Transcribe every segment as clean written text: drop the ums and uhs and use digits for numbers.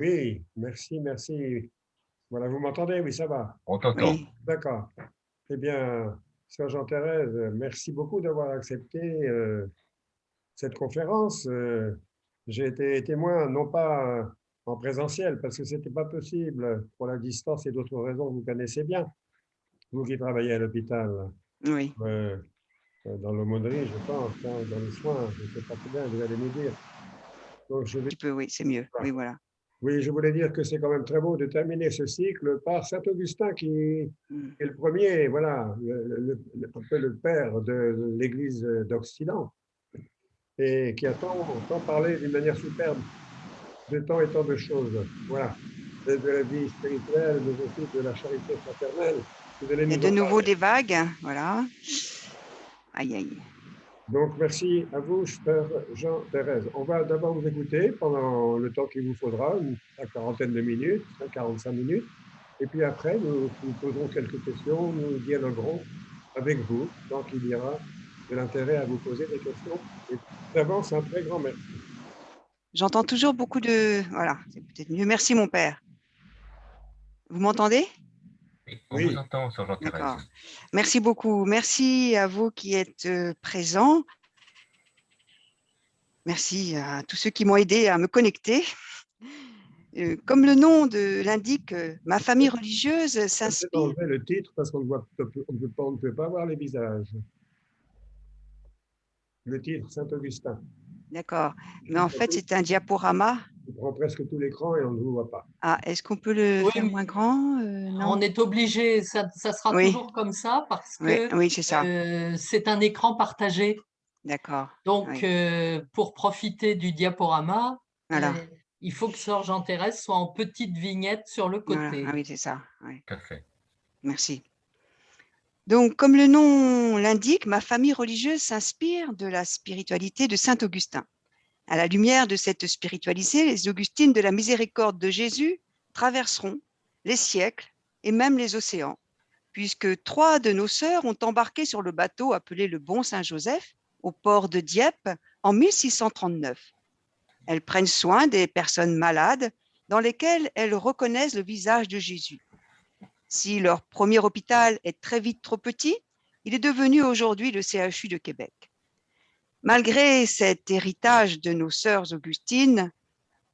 Oui, merci, merci. Voilà, vous m'entendez? Oui, ça va. On t'entend. Oui, D'accord. Eh bien, Sœur Jean-Thérèse, merci beaucoup d'avoir accepté cette conférence. J'ai été témoin, non pas en présentiel, parce que ce n'était pas possible pour la distance et d'autres raisons que vous connaissez bien, vous qui travaillez à l'hôpital, oui, euh, dans l'aumônerie, je pense, hein, dans les soins, je ne sais pas très bien, vous allez nous dire. Donc, je vais... tu peux, oui, c'est mieux. Oui, voilà. Oui, je voulais dire que c'est quand même très beau de terminer ce cycle par Saint-Augustin qui Mm. est le premier, voilà, un peu le père de l'Église d'Occident et qui a tant parlé d'une manière superbe de tant et tant de choses. Voilà, de la vie spirituelle, mais aussi de la charité fraternelle. Vous allez Il y a nous de en nouveau parler. des vagues, voilà. Aïe, aïe. Donc, merci à vous, Sœur Jean-Thérèse. On va d'abord vous écouter pendant le temps qu'il vous faudra, une quarantaine de minutes, 45 minutes. Et puis après, nous vous poserons quelques questions, nous dialoguerons avec vous, tant qu'il y aura de l'intérêt à vous poser des questions. Et d'avance, un très grand merci. J'entends toujours beaucoup de... Voilà, c'est peut-être mieux. Merci, mon père. Vous m'entendez? Et on vous Oui, entend, Sœur Jean-Thérèse. D'accord. Merci beaucoup. Merci à vous qui êtes présents. Merci à tous ceux qui m'ont aidé à me connecter. Comme le nom l'indique, ma famille religieuse peut-être s'inspire. enlever le titre parce qu'on ne peut pas voir les visages. Le titre, Saint-Augustin. D'accord. Mais Il en fait, c'est un diaporama. prend presque tout l'écran et on ne vous voit pas. Ah, est-ce qu'on peut le Oui, faire oui. moins grand? On Non. est obligé, ça sera Oui, toujours comme ça parce oui, que oui, c'est ça. c'est un écran partagé. D'accord. Donc, Oui. pour profiter du diaporama, Voilà. il faut que Sœur Jean-Thérèse soit en petite vignette sur le Voilà. Ah côté. oui, c'est ça. Oui. Tout à fait. Merci. Donc, comme le nom l'indique, ma famille religieuse s'inspire de la spiritualité de saint Augustin. À la lumière de cette spiritualité, les Augustines de la miséricorde de Jésus traverseront les siècles et même les océans, puisque 3 de nos sœurs ont embarqué sur le bateau appelé le Bon Saint-Joseph au port de Dieppe en 1639. Elles prennent soin des personnes malades dans lesquelles elles reconnaissent le visage de Jésus. Si leur premier hôpital est très vite trop petit, il est devenu aujourd'hui le CHU de Québec. Malgré cet héritage de nos sœurs Augustines,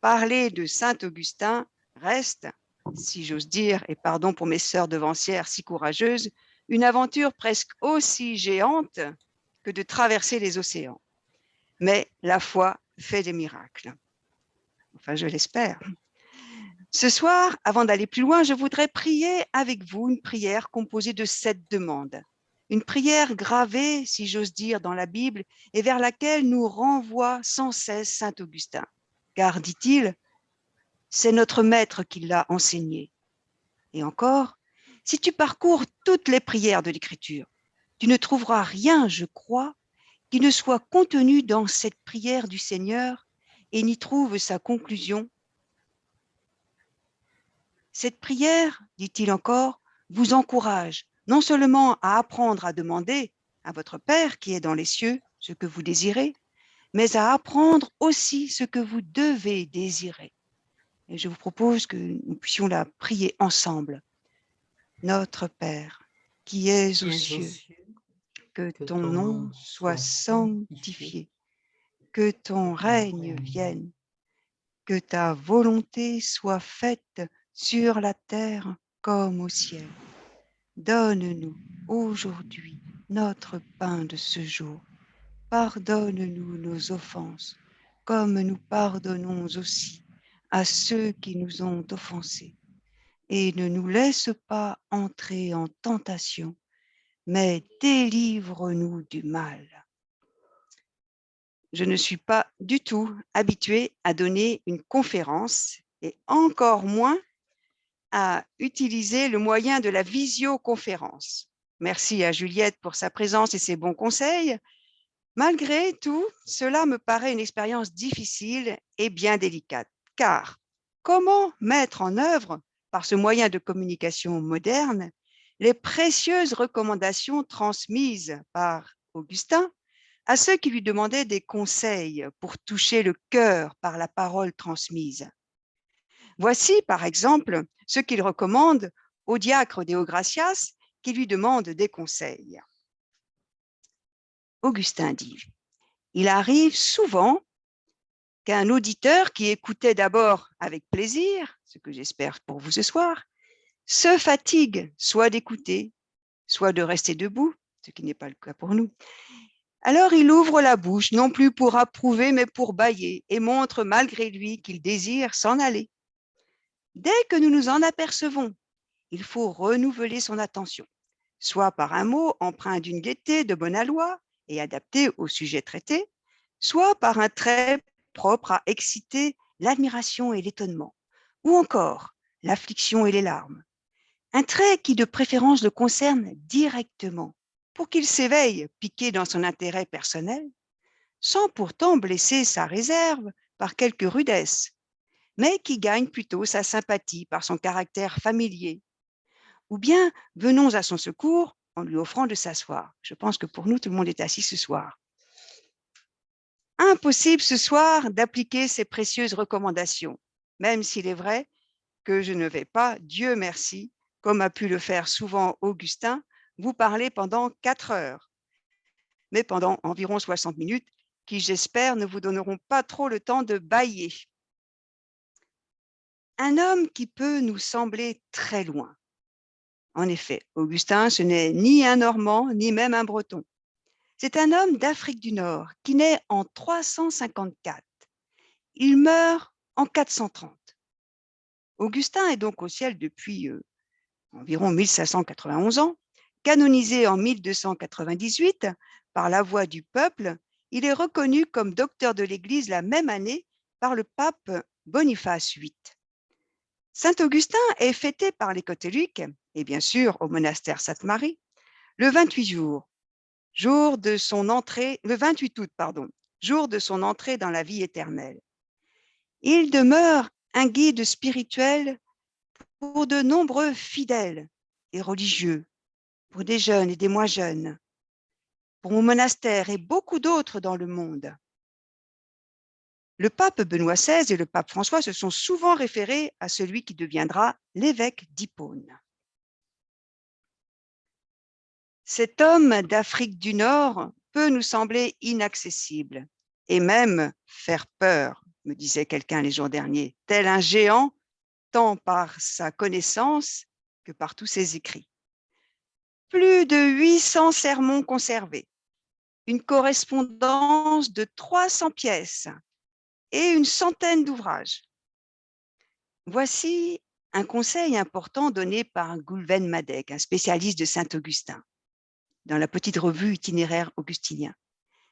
parler de Saint-Augustin reste, si j'ose dire, et pardon pour mes sœurs devancières si courageuses, une aventure presque aussi géante que de traverser les océans. Mais la foi fait des miracles. Enfin, je l'espère. Ce soir, avant d'aller plus loin, je voudrais prier avec vous une prière composée de 7 demandes. Une prière gravée, si j'ose dire, dans la Bible et vers laquelle nous renvoie sans cesse saint Augustin. Car, dit-il, c'est notre maître qui l'a enseigné. Et encore, si tu parcours toutes les prières de l'Écriture, tu ne trouveras rien, je crois, qui ne soit contenu dans cette prière du Seigneur et n'y trouve sa conclusion. Cette prière, dit-il encore, vous encourage non seulement à apprendre à demander à votre Père qui est dans les cieux ce que vous désirez, mais à apprendre aussi ce que vous devez désirer. Et je vous propose que nous puissions la prier ensemble. Notre Père, qui es aux Qui es aux cieux, cieux, que que ton ton nom nom soit soit sanctifié, sanctifié, que que ton ton règne règne vienne, que ta volonté soit faite sur la terre comme au ciel. Donne-nous aujourd'hui notre pain de ce jour. Pardonne-nous nos offenses, comme nous pardonnons aussi à ceux qui nous ont offensés. Et ne nous laisse pas entrer en tentation, mais délivre-nous du mal. Je ne suis pas du tout habituée à donner une conférence et encore moins à utiliser le moyen de la visioconférence. Merci à Juliette pour sa présence et ses bons conseils. Malgré tout, cela me paraît une expérience difficile et bien délicate, car comment mettre en œuvre, par ce moyen de communication moderne, les précieuses recommandations transmises par Augustin à ceux qui lui demandaient des conseils pour toucher le cœur par la parole transmise? Voici, par exemple, ce qu'il recommande au diacre Déogracias qui lui demande des conseils. Augustin dit, « Il arrive souvent qu'un auditeur qui écoutait d'abord avec plaisir, ce que j'espère pour vous ce soir, se fatigue soit d'écouter, soit de rester debout, ce qui n'est pas le cas pour nous. Alors il ouvre la bouche, non plus pour approuver, mais pour bâiller, et montre malgré lui qu'il désire s'en aller. Dès que nous nous en apercevons, il faut renouveler son attention, soit par un mot empreint d'une gaieté de bonne aloi et adapté au sujet traité, soit par un trait propre à exciter l'admiration et l'étonnement, ou encore l'affliction et les larmes. Un trait qui de préférence le concerne directement, pour qu'il s'éveille, piqué dans son intérêt personnel, sans pourtant blesser sa réserve par quelque rudesse, mais qui gagne plutôt sa sympathie par son caractère familier. Ou bien venons à son secours en lui offrant de s'asseoir. Je pense que pour nous, tout le monde est assis ce soir. Impossible ce soir d'appliquer ces précieuses recommandations, même s'il est vrai que je ne vais pas, Dieu merci, comme a pu le faire souvent Augustin, vous parler pendant 4 heures, mais pendant environ 60 minutes, qui, j'espère, ne vous donneront pas trop le temps de bâiller. Un homme qui peut nous sembler très loin. En effet, Augustin, ce n'est ni un Normand, ni même un Breton. C'est un homme d'Afrique du Nord qui naît en 354. Il meurt en 430. Augustin est donc au ciel depuis environ 1591 ans. Canonisé en 1298 par la voix du peuple, il est reconnu comme docteur de l'Église la même année par le pape Boniface VIII. Saint Augustin est fêté par les catholiques, et bien sûr au monastère Sainte-Marie, le 28 août, jour de son entrée dans la vie éternelle. Il demeure un guide spirituel pour de nombreux fidèles et religieux, pour des jeunes et des moins jeunes, pour mon monastère et beaucoup d'autres dans le monde. Le pape Benoît XVI et le pape François se sont souvent référés à celui qui deviendra l'évêque d'Hippone. Cet homme d'Afrique du Nord peut nous sembler inaccessible et même faire peur, me disait quelqu'un les jours derniers, tel un géant, tant par sa connaissance que par tous ses écrits. Plus de 800 sermons conservés, une correspondance de 300 pièces et une centaine d'ouvrages. Voici un conseil important donné par Goulven Madec, un spécialiste de Saint-Augustin, dans la petite revue itinéraire augustinien.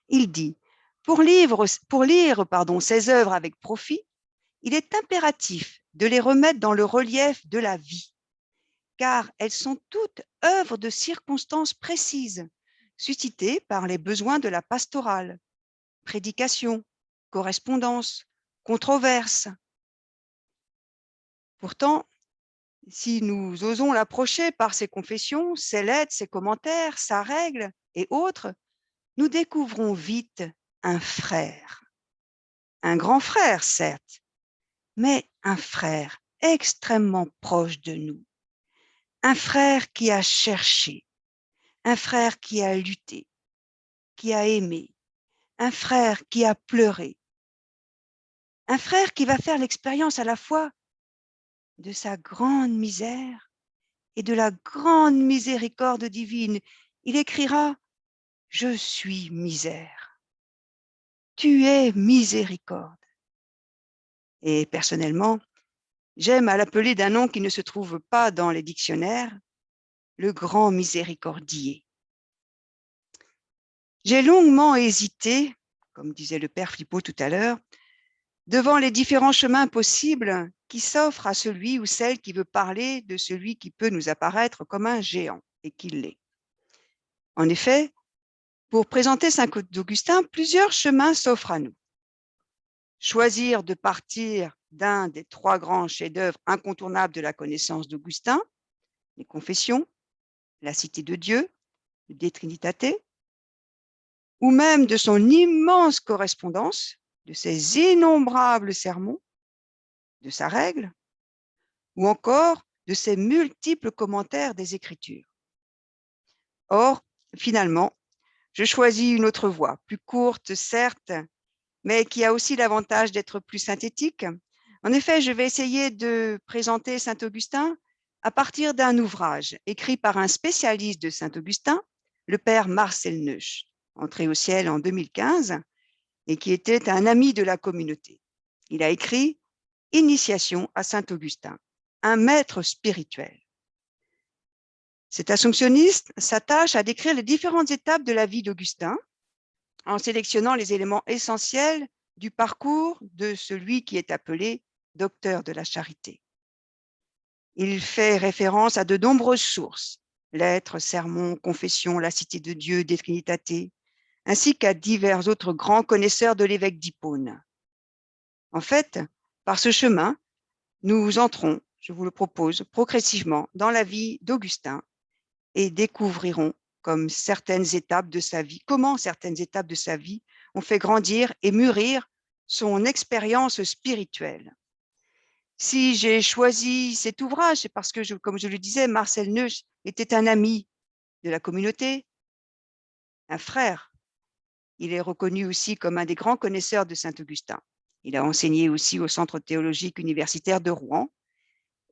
Il dit, pour lire ces œuvres avec profit, il est impératif de les remettre dans le relief de la vie, car elles sont toutes œuvres de circonstances précises, suscitées par les besoins de la pastorale, prédication, correspondance, controverse. Pourtant, si nous osons l'approcher par ses confessions, ses lettres, ses commentaires, sa règle et autres, nous découvrons vite un frère. Un grand frère, certes, mais un frère extrêmement proche de nous. Un frère qui a cherché, un frère qui a lutté, qui a aimé, un frère qui a pleuré, un frère qui va faire l'expérience à la fois de sa grande misère et de la grande miséricorde divine. Il écrira « Je suis misère, tu es miséricorde ». Et personnellement, j'aime à l'appeler d'un nom qui ne se trouve pas dans les dictionnaires, le grand miséricordier. J'ai longuement hésité, comme disait le père Flippo tout à l'heure, devant les différents chemins possibles qui s'offrent à celui ou celle qui veut parler de celui qui peut nous apparaître comme un géant, et qui l'est. En effet, pour présenter Saint Augustin, plusieurs chemins s'offrent à nous. Choisir de partir d'un des 3 grands chefs-d'œuvre incontournables de la connaissance d'Augustin, les Confessions, la Cité de Dieu, le De Trinitate, ou même de son immense correspondance, de ses innombrables sermons, de sa règle, ou encore de ses multiples commentaires des Écritures. Or, finalement, je choisis une autre voie, plus courte certes, mais qui a aussi l'avantage d'être plus synthétique. En effet, je vais essayer de présenter Saint-Augustin à partir d'un ouvrage écrit par un spécialiste de Saint-Augustin, le père Marcel Neusch, entré au ciel en 2015, et qui était un ami de la communauté. Il a écrit « Initiation à Saint-Augustin, un maître spirituel ». Cet assomptionniste s'attache à décrire les différentes étapes de la vie d'Augustin en sélectionnant les éléments essentiels du parcours de celui qui est appelé docteur de la charité. Il fait référence à de nombreuses sources, lettres, sermons, confessions, la cité de Dieu, De Trinitate, ainsi qu'à divers autres grands connaisseurs de l'évêque d'Hippone. En fait, par ce chemin, nous entrons, je vous le propose, progressivement dans la vie d'Augustin et découvrirons comment certaines étapes de sa vie ont fait grandir et mûrir son expérience spirituelle. Si j'ai choisi cet ouvrage, c'est parce que, comme je le disais, Marcel Neusch était un ami de la communauté, un frère. Il est reconnu aussi comme un des grands connaisseurs de Saint-Augustin. Il a enseigné aussi au Centre théologique universitaire de Rouen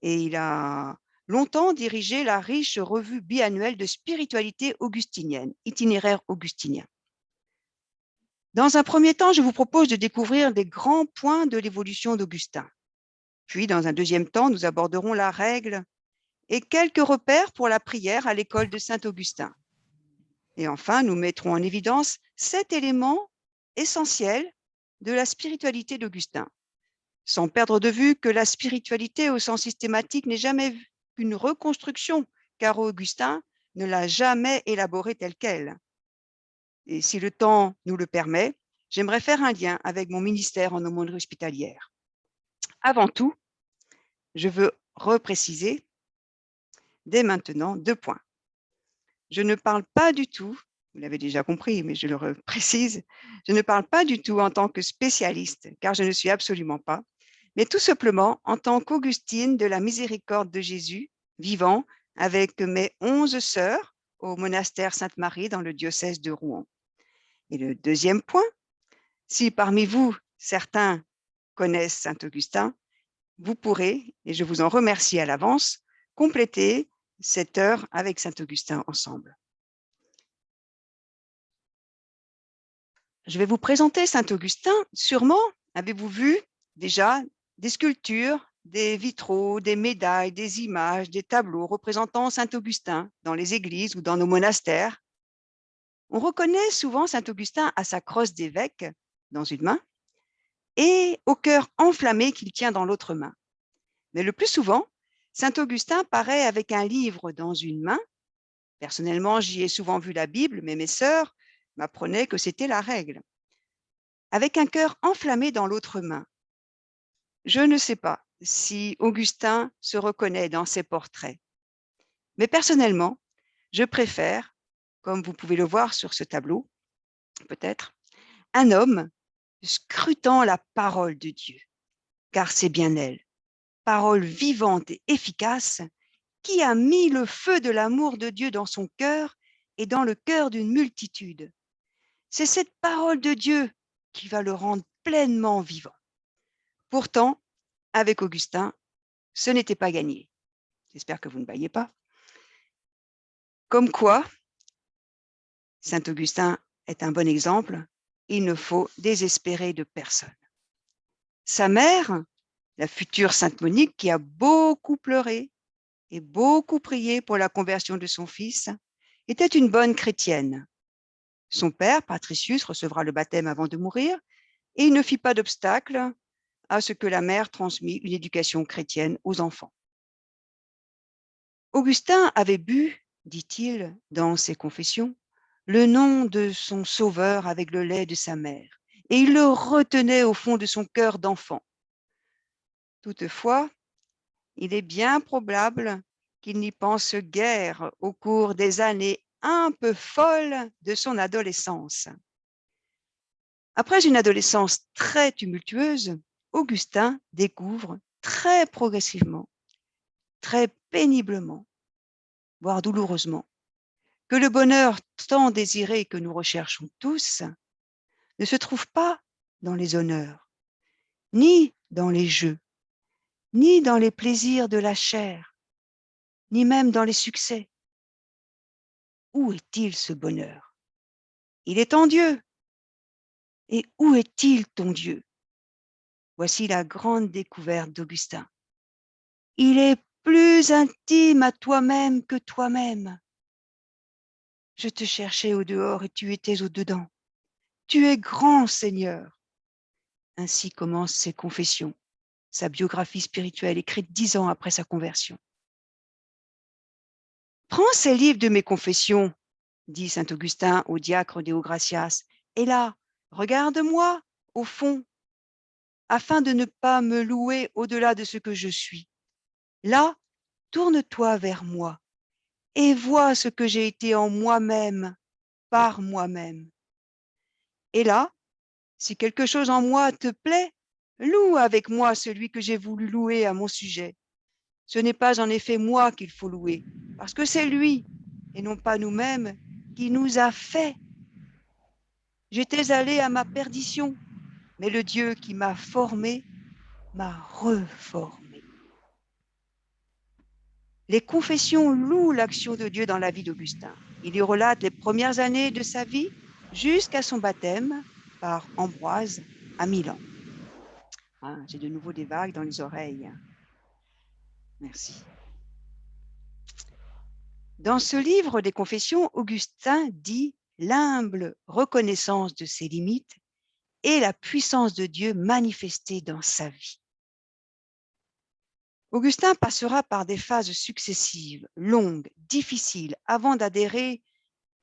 et il a longtemps dirigé la riche revue biannuelle de spiritualité augustinienne, Itinéraire augustinien. Dans un premier temps, je vous propose de découvrir des grands points de l'évolution d'Augustin. Puis, dans un deuxième temps, nous aborderons la règle et quelques repères pour la prière à l'école de Saint-Augustin. Et enfin, nous mettrons en évidence 7 éléments essentiels de la spiritualité d'Augustin, sans perdre de vue que la spiritualité au sens systématique n'est jamais qu'une reconstruction, car Augustin ne l'a jamais élaborée telle qu'elle. Et si le temps nous le permet, j'aimerais faire un lien avec mon ministère en aumônerie hospitalière. Avant tout, je veux repréciser dès maintenant 2 points. Je ne parle pas du tout, vous l'avez déjà compris, mais je le précise, je ne parle pas du tout en tant que spécialiste, car je ne suis absolument pas, mais tout simplement en tant qu'Augustine de la Miséricorde de Jésus, vivant avec mes 11 sœurs au monastère Sainte-Marie dans le diocèse de Rouen. Et le deuxième point, si parmi vous, certains connaissent Saint-Augustin, vous pourrez, et je vous en remercie à l'avance, compléter cette heure avec Saint-Augustin ensemble. Je vais vous présenter Saint-Augustin. Sûrement, avez-vous vu déjà des sculptures, des vitraux, des médailles, des images, des tableaux représentant Saint-Augustin dans les églises ou dans nos monastères. On reconnaît souvent Saint-Augustin à sa crosse d'évêque dans une main et au cœur enflammé qu'il tient dans l'autre main. Mais le plus souvent, Saint-Augustin paraît avec un livre dans une main. Personnellement, j'y ai souvent vu la Bible, mais mes sœurs m'apprenaient que c'était la règle. Avec un cœur enflammé dans l'autre main. Je ne sais pas si Augustin se reconnaît dans ses portraits. Mais personnellement, je préfère, comme vous pouvez le voir sur ce tableau, peut-être, un homme scrutant la parole de Dieu, car c'est bien elle, parole vivante et efficace, qui a mis le feu de l'amour de Dieu dans son cœur et dans le cœur d'une multitude. C'est cette parole de Dieu qui va le rendre pleinement vivant. Pourtant, avec Augustin, ce n'était pas gagné. J'espère que vous ne baillez pas. Comme quoi, Saint Augustin est un bon exemple. Il ne faut désespérer de personne. Sa mère, la future Sainte Monique, qui a beaucoup pleuré et beaucoup prié pour la conversion de son fils, était une bonne chrétienne. Son père, Patricius, recevra le baptême avant de mourir et il ne fit pas d'obstacle à ce que la mère transmît une éducation chrétienne aux enfants. Augustin avait bu, dit-il dans ses confessions, le nom de son sauveur avec le lait de sa mère, et il le retenait au fond de son cœur d'enfant. Toutefois, il est bien probable qu'il n'y pense guère au cours des années un peu folles de son adolescence. Après une adolescence très tumultueuse, Augustin découvre très progressivement très péniblement, voire douloureusement, que le bonheur tant désiré que nous recherchons tous ne se trouve pas dans les honneurs, ni dans les jeux, ni dans les plaisirs de la chair, ni même dans les succès. Où est-il ce bonheur? Il est en Dieu. Et où est-il ton Dieu? Voici la grande découverte d'Augustin. Il est plus intime à toi-même que toi-même. Je te cherchais au dehors et tu étais au dedans. Tu es grand, Seigneur. Ainsi commencent ses confessions, sa biographie spirituelle écrite 10 ans après sa conversion. Prends ces livres de mes confessions, dit saint Augustin au diacre Deo Gratias, et là, regarde-moi au fond, afin de ne pas me louer au-delà de ce que je suis. Là, tourne-toi vers moi et vois ce que j'ai été en moi-même, par moi-même. Et là, si quelque chose en moi te plaît, loue avec moi celui que j'ai voulu louer à mon sujet. Ce n'est pas en effet moi qu'il faut louer, parce que c'est lui, et non pas nous-mêmes, qui nous a fait. J'étais allé à ma perdition, mais le Dieu qui m'a formé m'a reformé. Les confessions louent l'action de Dieu dans la vie d'Augustin. Il y relate les premières années de sa vie jusqu'à son baptême par Ambroise à Milan. Ah, j'ai de nouveau des vagues dans les oreilles. Merci. Dans ce livre des confessions, Augustin dit l'humble reconnaissance de ses limites et la puissance de Dieu manifestée dans sa vie. Augustin passera par des phases successives, longues, difficiles, avant d'adhérer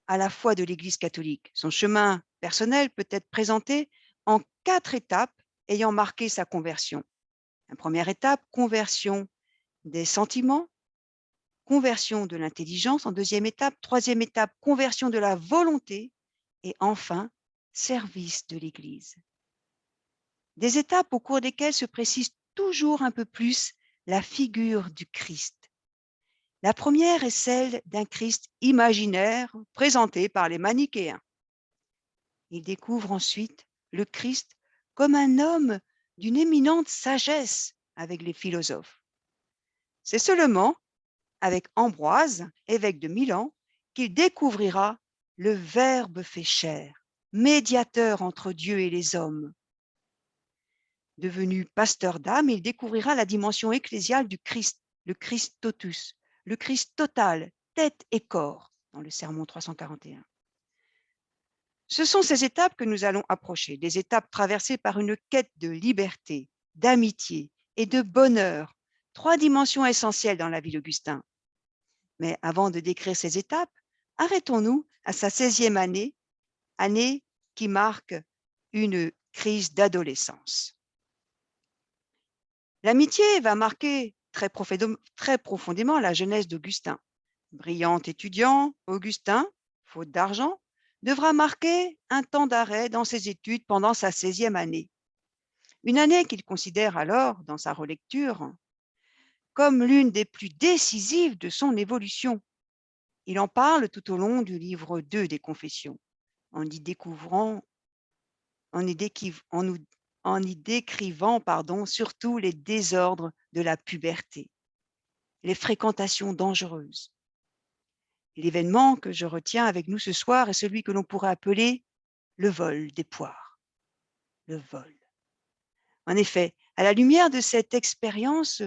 à la foi de l'Église catholique. Son chemin personnel peut être présenté en 4 étapes ayant marqué sa conversion. La première étape, conversion des sentiments, conversion de l'intelligence. En deuxième étape, troisième étape, conversion de la volonté. Et enfin, service de l'Église. Des étapes au cours desquelles se précise toujours un peu plus la figure du Christ. La première est celle d'un Christ imaginaire présenté par les manichéens. Il découvre ensuite le Christ comme un homme d'une éminente sagesse avec les philosophes. C'est seulement avec Ambroise, évêque de Milan, qu'il découvrira le Verbe fait chair, médiateur entre Dieu et les hommes. Devenu pasteur d'âme, il découvrira la dimension ecclésiale du Christ, le Christ totus, le Christ total, tête et corps, dans le sermon 341. Ce sont ces étapes que nous allons approcher, des étapes traversées par une quête de liberté, d'amitié et de bonheur, 3 dimensions essentielles dans la vie d'Augustin. Mais avant de décrire ces étapes, arrêtons-nous à sa 16e année, année qui marque une crise d'adolescence. L'amitié va marquer très profondément la jeunesse d'Augustin. Brillant étudiant, Augustin, faute d'argent, devra marquer un temps d'arrêt dans ses études pendant sa 16e année. Une année qu'il considère alors, dans sa relecture, comme l'une des plus décisives de son évolution. Il en parle tout au long du livre 2 des Confessions, en y décrivant surtout les désordres de la puberté, les fréquentations dangereuses. L'événement que je retiens avec nous ce soir est celui que l'on pourrait appeler le vol des poires. Le vol. En effet, à la lumière de cette expérience,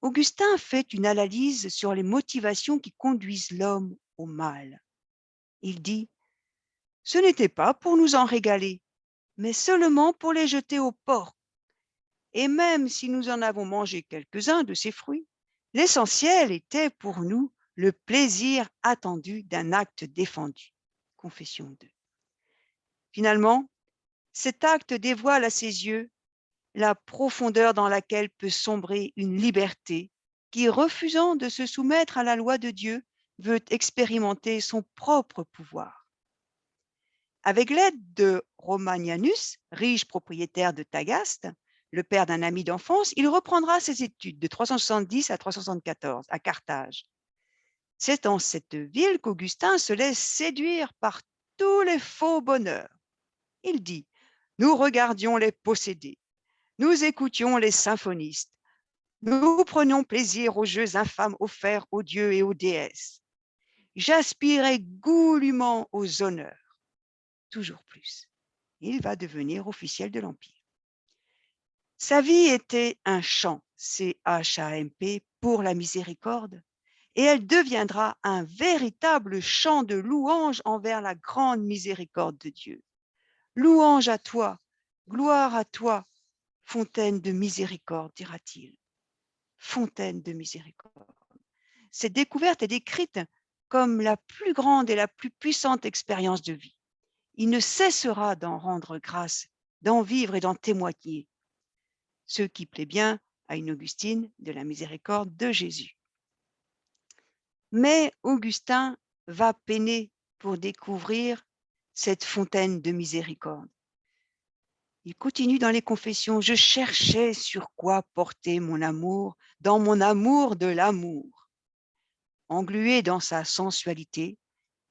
Augustin fait une analyse sur les motivations qui conduisent l'homme au mal. Il dit « Ce n'était pas pour nous en régaler, mais seulement pour les jeter au porc. Et même si nous en avons mangé quelques-uns de ces fruits, l'essentiel était pour nous le plaisir attendu d'un acte défendu. » Confession 2. Finalement, cet acte dévoile à ses yeux la profondeur dans laquelle peut sombrer une liberté qui, refusant de se soumettre à la loi de Dieu, veut expérimenter son propre pouvoir. Avec l'aide de Romanianus, riche propriétaire de Tagaste, le père d'un ami d'enfance, il reprendra ses études de 370 à 374 à Carthage. C'est dans cette ville qu'Augustin se laisse séduire par tous les faux bonheurs. Il dit, nous regardions les possédés, nous écoutions les symphonistes, nous prenions plaisir aux jeux infâmes offerts aux dieux et aux déesses. J'aspirais goulûment aux honneurs. Toujours plus. Il va devenir officiel de l'Empire. Sa vie était un chant, C-H-A-M-P, pour la miséricorde, et elle deviendra un véritable chant de louange envers la grande miséricorde de Dieu. Louange à toi, gloire à toi, fontaine de miséricorde, dira-t-il. Fontaine de miséricorde. Cette découverte est décrite comme la plus grande et la plus puissante expérience de vie. Il ne cessera d'en rendre grâce, d'en vivre et d'en témoigner, ce qui plaît bien à une Augustine de la miséricorde de Jésus. Mais Augustin va peiner pour découvrir cette fontaine de miséricorde. Il continue dans les confessions, je cherchais sur quoi porter mon amour, dans mon amour de l'amour. Englué dans sa sensualité,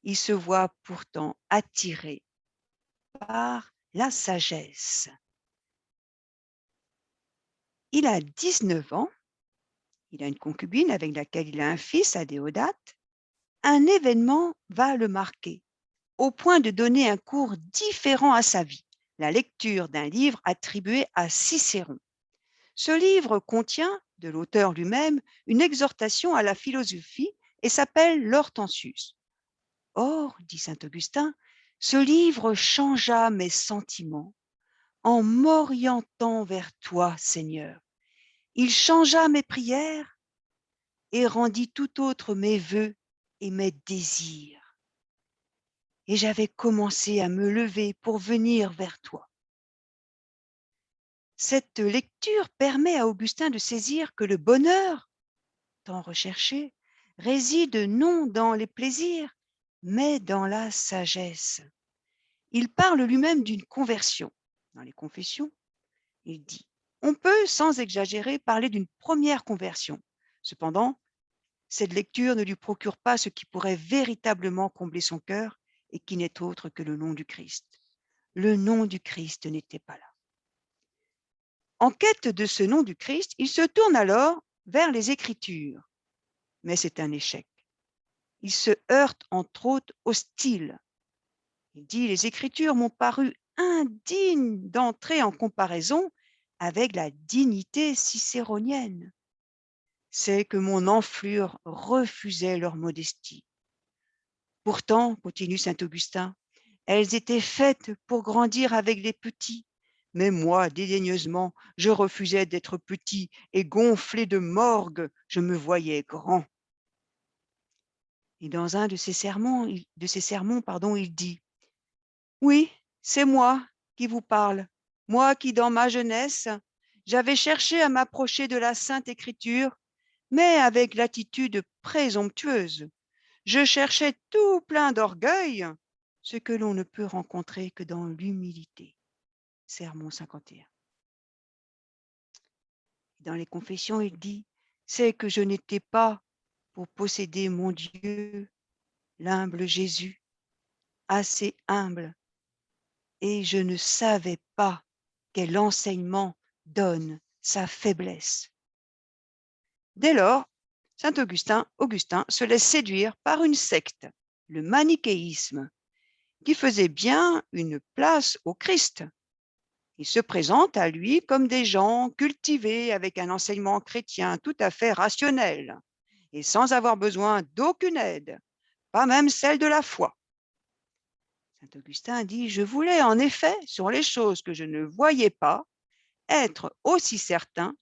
il se voit pourtant attiré par la sagesse. Il a 19 ans, il a une concubine avec laquelle il a un fils, Adéodate. Un événement va le marquer, au point de donner un cours différent à sa vie, la lecture d'un livre attribué à Cicéron. Ce livre contient, de l'auteur lui-même, une exhortation à la philosophie et s'appelle l'Hortensius. Or, dit saint Augustin, ce livre changea mes sentiments en m'orientant vers toi, Seigneur. Il changea mes prières et rendit tout autre mes vœux et mes désirs. Et j'avais commencé à me lever pour venir vers toi. Cette lecture permet à Augustin de saisir que le bonheur, tant recherché, réside non dans les plaisirs, mais dans la sagesse. Il parle lui-même d'une conversion. Dans les confessions, il dit « On peut, sans exagérer, parler d'une première conversion. Cependant, cette lecture ne lui procure pas ce qui pourrait véritablement combler son cœur et qui n'est autre que le nom du Christ. Le nom du Christ n'était pas là. En quête de ce nom du Christ, il se tourne alors vers les Écritures. Mais c'est un échec. Il se heurte entre autres au style. Il dit « Les Écritures m'ont paru indignes d'entrer en comparaison avec la dignité cicéronienne. C'est que mon enflure refusait leur modestie. Pourtant, continue saint Augustin, elles étaient faites pour grandir avec les petits. Mais moi, dédaigneusement, je refusais d'être petit et gonflé de morgue, je me voyais grand. » Et dans un de ses sermons, il dit « Oui, c'est moi qui vous parle, moi qui, dans ma jeunesse, j'avais cherché à m'approcher de la Sainte Écriture, mais avec l'attitude présomptueuse. Je cherchais tout plein d'orgueil, ce que l'on ne peut rencontrer que dans l'humilité. » Sermon 51. Dans les confessions, il dit « C'est que je n'étais pas pour posséder mon Dieu, l'humble Jésus, assez humble, et je ne savais pas quel enseignement donne sa faiblesse. » Dès lors, saint Augustin se laisse séduire par une secte, le manichéisme, qui faisait bien une place au Christ. Ils se présentent à lui comme des gens cultivés avec un enseignement chrétien tout à fait rationnel et sans avoir besoin d'aucune aide, pas même celle de la foi. Saint Augustin dit « Je voulais en effet, sur les choses que je ne voyais pas, être aussi certain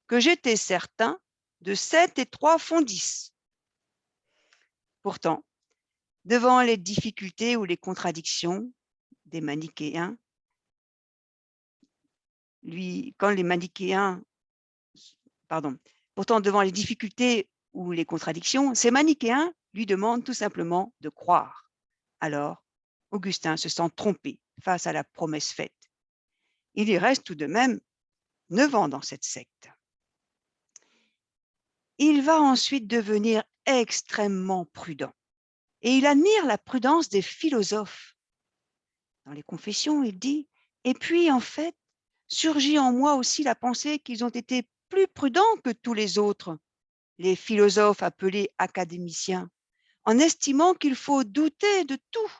que j'étais certain de 7 et 3 font 10. » Pourtant, devant les difficultés ou les contradictions des manichéens, pourtant devant les difficultés ou les contradictions, ces manichéens lui demandent tout simplement de croire. Alors, Augustin se sent trompé face à la promesse faite. Il y reste tout de même 9 ans dans cette secte. Il va ensuite devenir extrêmement prudent et il admire la prudence des philosophes. Dans les Confessions, il dit « Et puis, en fait, surgit en moi aussi la pensée qu'ils ont été plus prudents que tous les autres, les philosophes appelés académiciens, en estimant qu'il faut douter de tout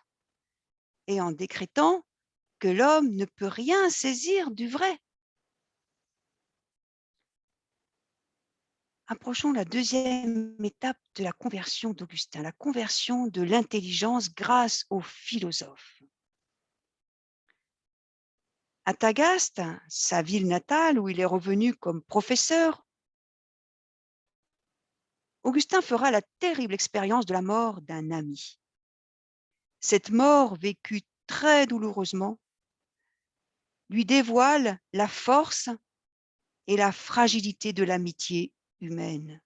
et en décrétant que l'homme ne peut rien saisir du vrai. » Approchons la deuxième étape de la conversion d'Augustin, la conversion de l'intelligence grâce aux philosophes. À Tagaste, sa ville natale où il est revenu comme professeur, Augustin fera la terrible expérience de la mort d'un ami. Cette mort, vécue très douloureusement, lui dévoile la force et la fragilité de l'amitié humaine.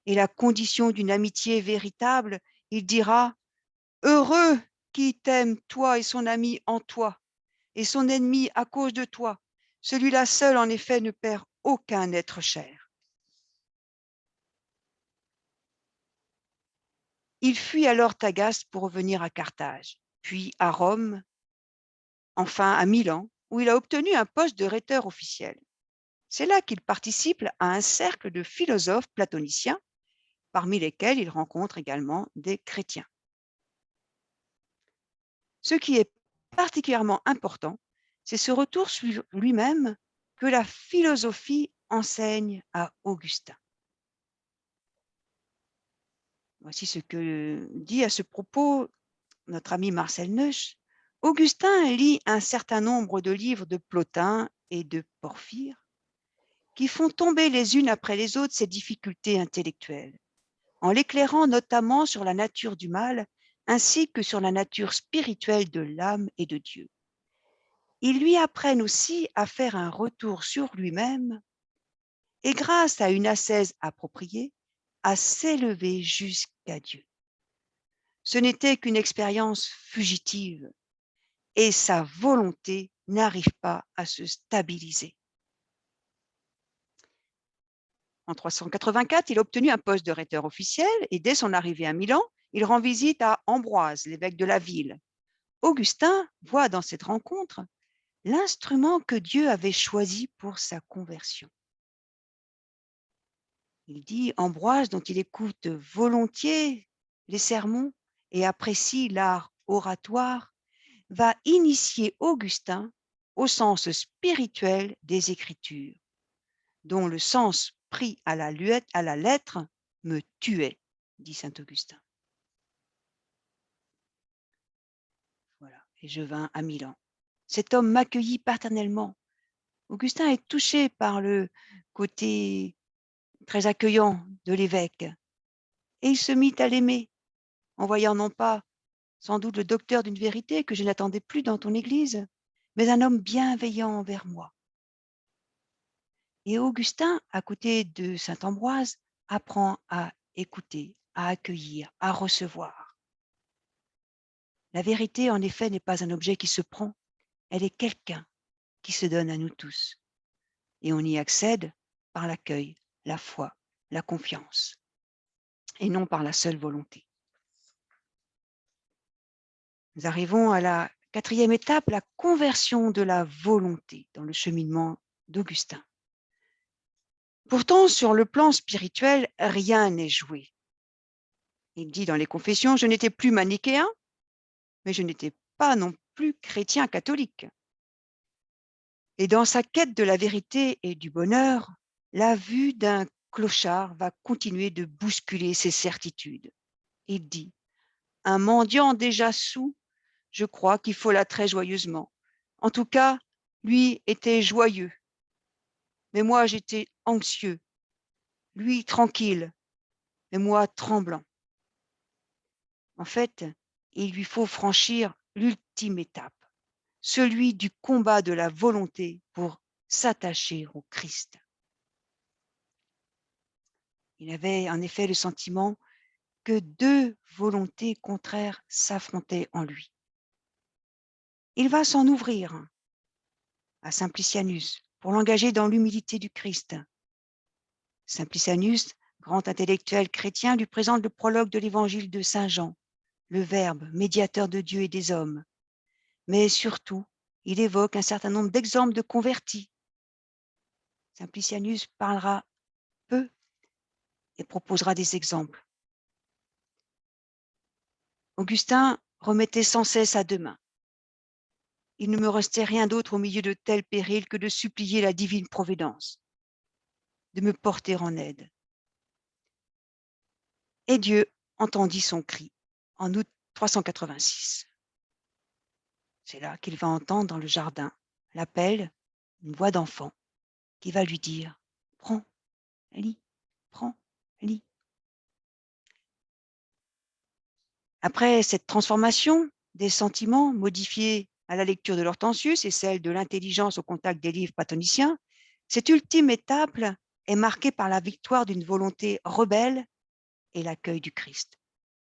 Et la condition d'une amitié véritable, il dira « Heureux qui t'aime toi et son ami en toi, et son ennemi à cause de toi. Celui-là seul, en effet, ne perd aucun être cher. » Il fuit alors Tagaste pour revenir à Carthage, puis à Rome, enfin à Milan, où il a obtenu un poste de rhéteur officiel. C'est là qu'il participe à un cercle de philosophes platoniciens, parmi lesquels il rencontre également des chrétiens. Ce qui est particulièrement important, c'est ce retour sur lui-même que la philosophie enseigne à Augustin. Voici ce que dit à ce propos notre ami Marcel Neusch. Augustin lit un certain nombre de livres de Plotin et de Porphyre qui font tomber les unes après les autres ses difficultés intellectuelles, en l'éclairant notamment sur la nature du mal ainsi que sur la nature spirituelle de l'âme et de Dieu. Ils lui apprennent aussi à faire un retour sur lui-même et, grâce à une ascèse appropriée, à s'élever jusqu'à Dieu. Ce n'était qu'une expérience fugitive et sa volonté n'arrive pas à se stabiliser. En 384, il a obtenu un poste de rhéteur officiel et dès son arrivée à Milan, il rend visite à Ambroise, l'évêque de la ville. Augustin voit dans cette rencontre l'instrument que Dieu avait choisi pour sa conversion. Il dit Ambroise, dont il écoute volontiers les sermons et apprécie l'art oratoire, va initier Augustin au sens spirituel des Écritures, dont le sens pris à la lettre me tuait, dit saint Augustin. Voilà, et je vins à Milan. Cet homme m'accueillit paternellement. Augustin est touché par le côté très accueillant de l'évêque, et il se mit à l'aimer, en voyant non pas sans doute le docteur d'une vérité que je n'attendais plus dans ton église, mais un homme bienveillant envers moi. Et Augustin, à côté de saint Ambroise, apprend à écouter, à accueillir, à recevoir. La vérité, en effet, n'est pas un objet qui se prend, elle est quelqu'un qui se donne à nous tous. Et on y accède par l'accueil, la foi, la confiance, et non par la seule volonté. Nous arrivons à la quatrième étape, la conversion de la volonté dans le cheminement d'Augustin. Pourtant, sur le plan spirituel, rien n'est joué. Il dit dans les Confessions, je n'étais plus manichéen, mais je n'étais pas non plus chrétien catholique. Et dans sa quête de la vérité et du bonheur, la vue d'un clochard va continuer de bousculer ses certitudes. Il dit, un mendiant déjà saoul, je crois qu'il fola très joyeusement. En tout cas, lui était joyeux. Mais moi, j'étais anxieux. Lui, tranquille. Mais moi, tremblant. En fait, il lui faut franchir l'ultime étape, celui du combat de la volonté pour s'attacher au Christ. Il avait en effet le sentiment que deux volontés contraires s'affrontaient en lui. Il va s'en ouvrir à Simplicianus pour l'engager dans l'humilité du Christ. Simplicianus, grand intellectuel chrétien, lui présente le prologue de l'évangile de Saint Jean, le Verbe, médiateur de Dieu et des hommes. Mais surtout, il évoque un certain nombre d'exemples de convertis. Simplicianus parlera peu et proposera des exemples. Augustin remettait sans cesse à deux mains. Il ne me restait rien d'autre au milieu de tels périls que de supplier la divine providence, de me porter en aide. Et Dieu entendit son cri en août 386. C'est là qu'il va entendre dans le jardin l'appel, une voix d'enfant qui va lui dire « Prends, lis, prends, lis ». Après cette transformation des sentiments modifiés à la lecture de l'Hortensius et celle de l'intelligence au contact des livres platoniciens, cette ultime étape est marquée par la victoire d'une volonté rebelle et l'accueil du Christ.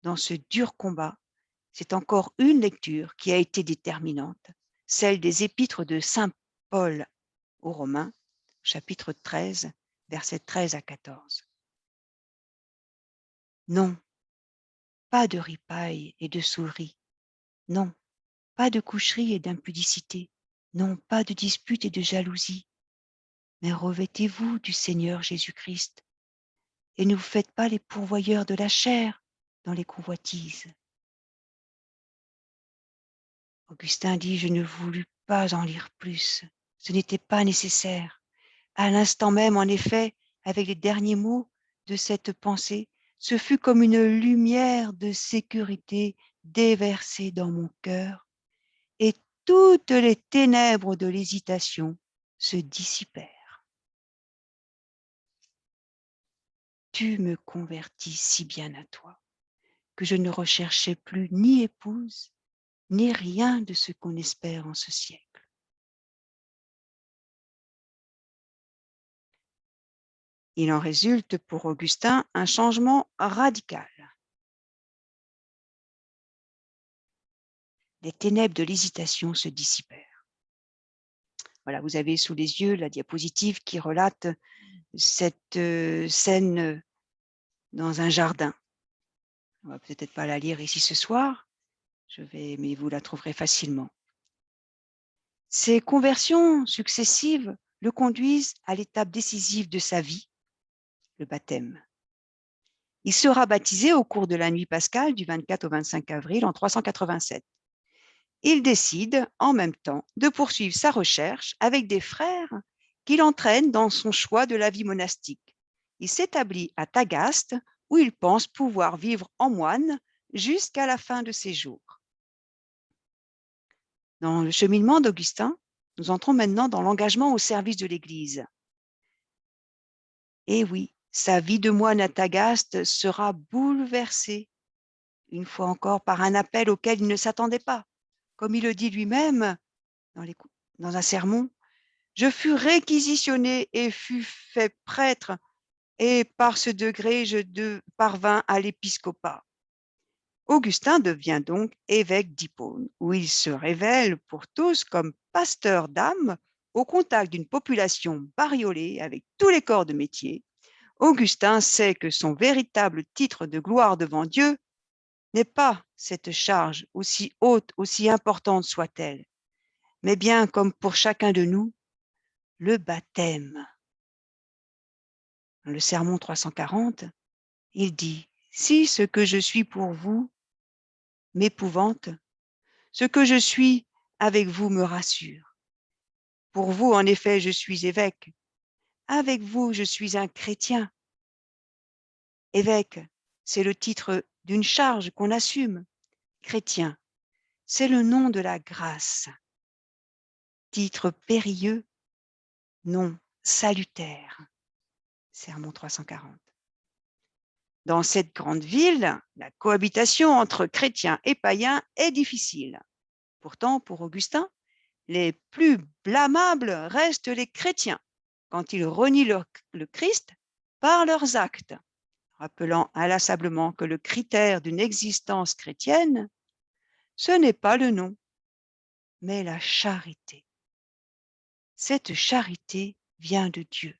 Dans ce dur combat, c'est encore une lecture qui a été déterminante, celle des épîtres de saint Paul aux Romains, chapitre 13, versets 13 à 14. Non, pas de ripaille et de souris. Non, pas de coucherie et d'impudicité. Non, pas de dispute et de jalousie. Mais revêtez-vous du Seigneur Jésus-Christ et ne vous faites pas les pourvoyeurs de la chair dans les convoitises. Augustin dit, je ne voulus pas en lire plus. Ce n'était pas nécessaire. À l'instant même, en effet, avec les derniers mots de cette pensée, ce fut comme une lumière de sécurité déversée dans mon cœur et toutes les ténèbres de l'hésitation se dissipèrent. Tu me convertis si bien à toi que je ne recherchais plus ni épouse, ni rien de ce qu'on espère en ce siècle. Il en résulte pour Augustin un changement radical. Les ténèbres de l'hésitation se dissipèrent. Voilà, vous avez sous les yeux la diapositive qui relate cette scène dans un jardin. On ne va peut-être pas la lire ici ce soir, mais vous la trouverez facilement. Ces conversions successives le conduisent à l'étape décisive de sa vie, le baptême. Il sera baptisé au cours de la nuit pascale du 24 au 25 avril en 387. Il décide en même temps de poursuivre sa recherche avec des frères qui l'entraînent dans son choix de la vie monastique. Il s'établit à Tagaste où il pense pouvoir vivre en moine jusqu'à la fin de ses jours. Dans le cheminement d'Augustin, nous entrons maintenant dans l'engagement au service de l'Église. Et oui, sa vie de moine à Tagaste sera bouleversée, une fois encore, par un appel auquel il ne s'attendait pas. Comme il le dit lui-même dans un sermon, « Je fus réquisitionné et fus fait prêtre, et par ce degré, je parvins à l'épiscopat. » Augustin devient donc évêque d'Hippone, où il se révèle pour tous comme pasteur d'âmes au contact d'une population bariolée avec tous les corps de métier. Augustin sait que son véritable titre de gloire devant Dieu n'est pas cette charge, aussi haute, aussi importante soit-elle, mais bien, comme pour chacun de nous, le baptême. Dans le sermon 340, il dit « Si ce que je suis pour vous m'épouvante, ce que je suis avec vous me rassure. Pour vous, en effet, je suis évêque. Avec vous, je suis un chrétien. Évêque, c'est le titre d'une charge qu'on assume. Chrétien, c'est le nom de la grâce. Titre périlleux, nom salutaire. Sermon 340. Dans cette grande ville, la cohabitation entre chrétiens et païens est difficile. Pourtant, pour Augustin, les plus blâmables restent les chrétiens quand ils renient le Christ par leurs actes, rappelant inlassablement que le critère d'une existence chrétienne, ce n'est pas le nom, mais la charité. Cette charité vient de Dieu.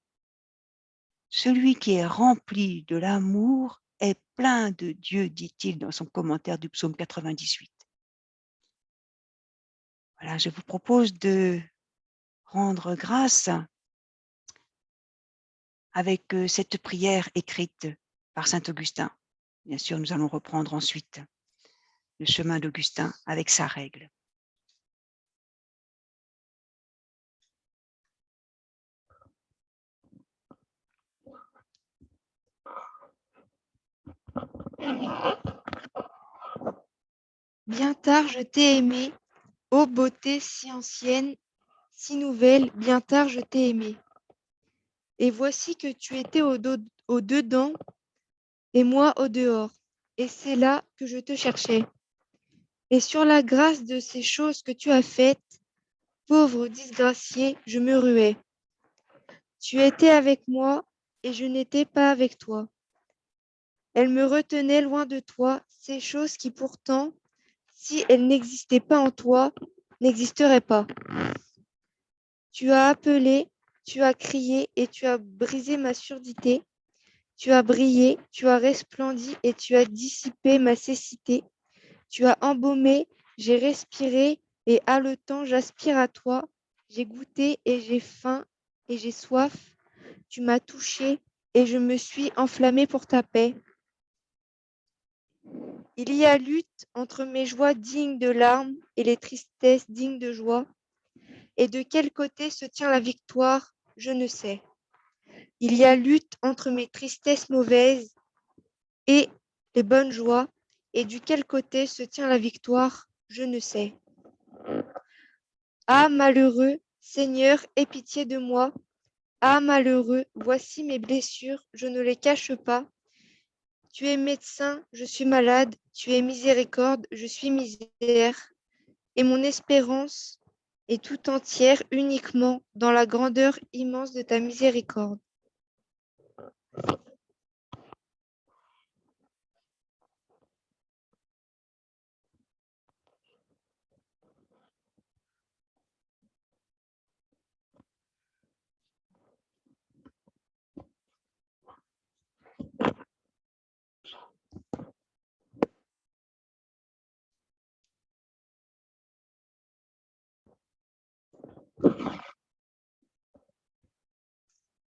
Celui qui est rempli de l'amour est plein de Dieu, dit-il dans son commentaire du psaume 98. Voilà, je vous propose de rendre grâce avec cette prière écrite par saint Augustin. Bien sûr, nous allons reprendre ensuite le chemin d'Augustin avec sa règle. Bien tard je t'ai aimé, ô beauté si ancienne, si nouvelle, bien tard je t'ai aimé. Et voici que tu étais au dedans et moi au dehors, et c'est là que je te cherchais. Et sur la grâce de ces choses que tu as faites, pauvre disgracié, je me ruais. Tu étais avec moi et je n'étais pas avec toi. Elles me retenaient loin de toi, ces choses qui pourtant, si elles n'existaient pas en toi, n'existeraient pas. Tu as appelé, tu as crié et tu as brisé ma surdité. Tu as brillé, tu as resplendi et tu as dissipé ma cécité. Tu as embaumé, j'ai respiré et haletant, j'aspire à toi. J'ai goûté et j'ai faim et j'ai soif. Tu m'as touché et je me suis enflammé pour ta paix. Il y a lutte entre mes joies dignes de larmes et les tristesses dignes de joie. Et de quel côté se tient la victoire, je ne sais. Il y a lutte entre mes tristesses mauvaises et les bonnes joies. Et du quel côté se tient la victoire, je ne sais. Ah malheureux, Seigneur, aie pitié de moi. Ah malheureux, voici mes blessures, je ne les cache pas. Tu es médecin, je suis malade. Tu es miséricorde, je suis misère. Et mon espérance est tout entière uniquement dans la grandeur immense de ta miséricorde.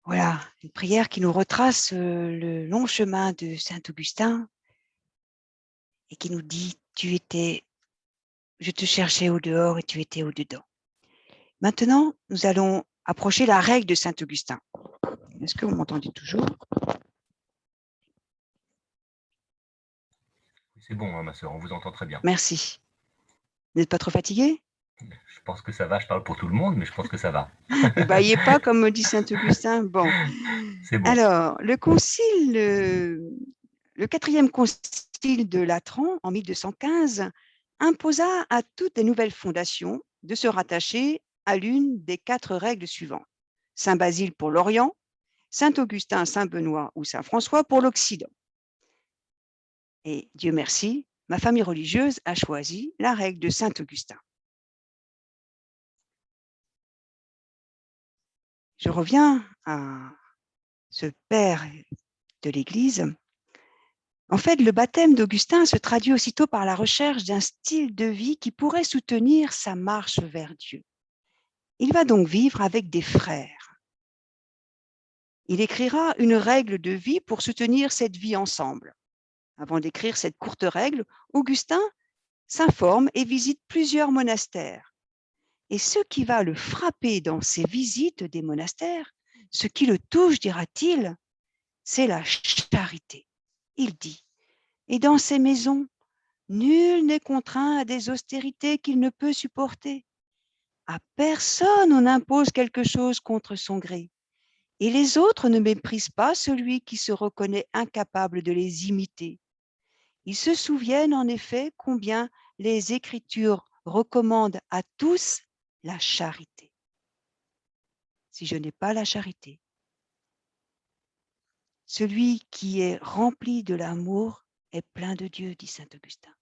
Voilà, une prière qui nous retrace le long chemin de saint Augustin et qui nous dit « je te cherchais au dehors et tu étais au dedans ». Maintenant, nous allons approcher la règle de saint Augustin. Est-ce que vous m'entendez toujours? C'est bon, hein, ma soeur, on vous entend très bien. Merci. Vous n'êtes pas trop fatigué? Je pense que ça va, je parle pour tout le monde, mais je pense que ça va. Ne baillez pas, comme me dit saint Augustin. Bon. C'est bon. Alors, le 4e concile de Latran, en 1215, imposa à toutes les nouvelles fondations de se rattacher à l'une des 4 règles suivantes. Saint Basile pour l'Orient, Saint Augustin, Saint Benoît ou Saint François pour l'Occident. Et Dieu merci, ma famille religieuse a choisi la règle de Saint Augustin. Je reviens à ce père de l'Église. En fait, le baptême d'Augustin se traduit aussitôt par la recherche d'un style de vie qui pourrait soutenir sa marche vers Dieu. Il va donc vivre avec des frères. Il écrira une règle de vie pour soutenir cette vie ensemble. Avant d'écrire cette courte règle, Augustin s'informe et visite plusieurs monastères. Et ce qui va le frapper dans ses visites des monastères, ce qui le touche, dira-t-il, c'est la charité. Il dit, et dans ces maisons, nul n'est contraint à des austérités qu'il ne peut supporter. À personne on impose quelque chose contre son gré. Et les autres ne méprisent pas celui qui se reconnaît incapable de les imiter. Ils se souviennent en effet combien les Écritures recommandent à tous la charité. Si je n'ai pas la charité, celui qui est rempli de l'amour est plein de Dieu, dit saint Augustin.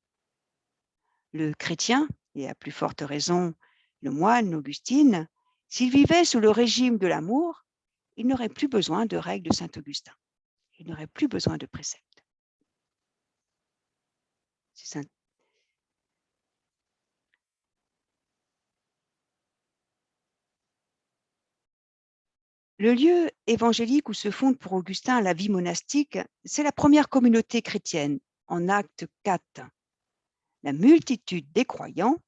Le chrétien, et à plus forte raison le moine Augustine, S'il vivait sous le régime de l'amour, il n'aurait plus besoin de règles de saint Augustin. Il n'aurait plus besoin de préceptes. C'est saint. Le lieu évangélique où se fonde pour Augustin la vie monastique, c'est la première communauté chrétienne, en Acte 4. La multitude des croyants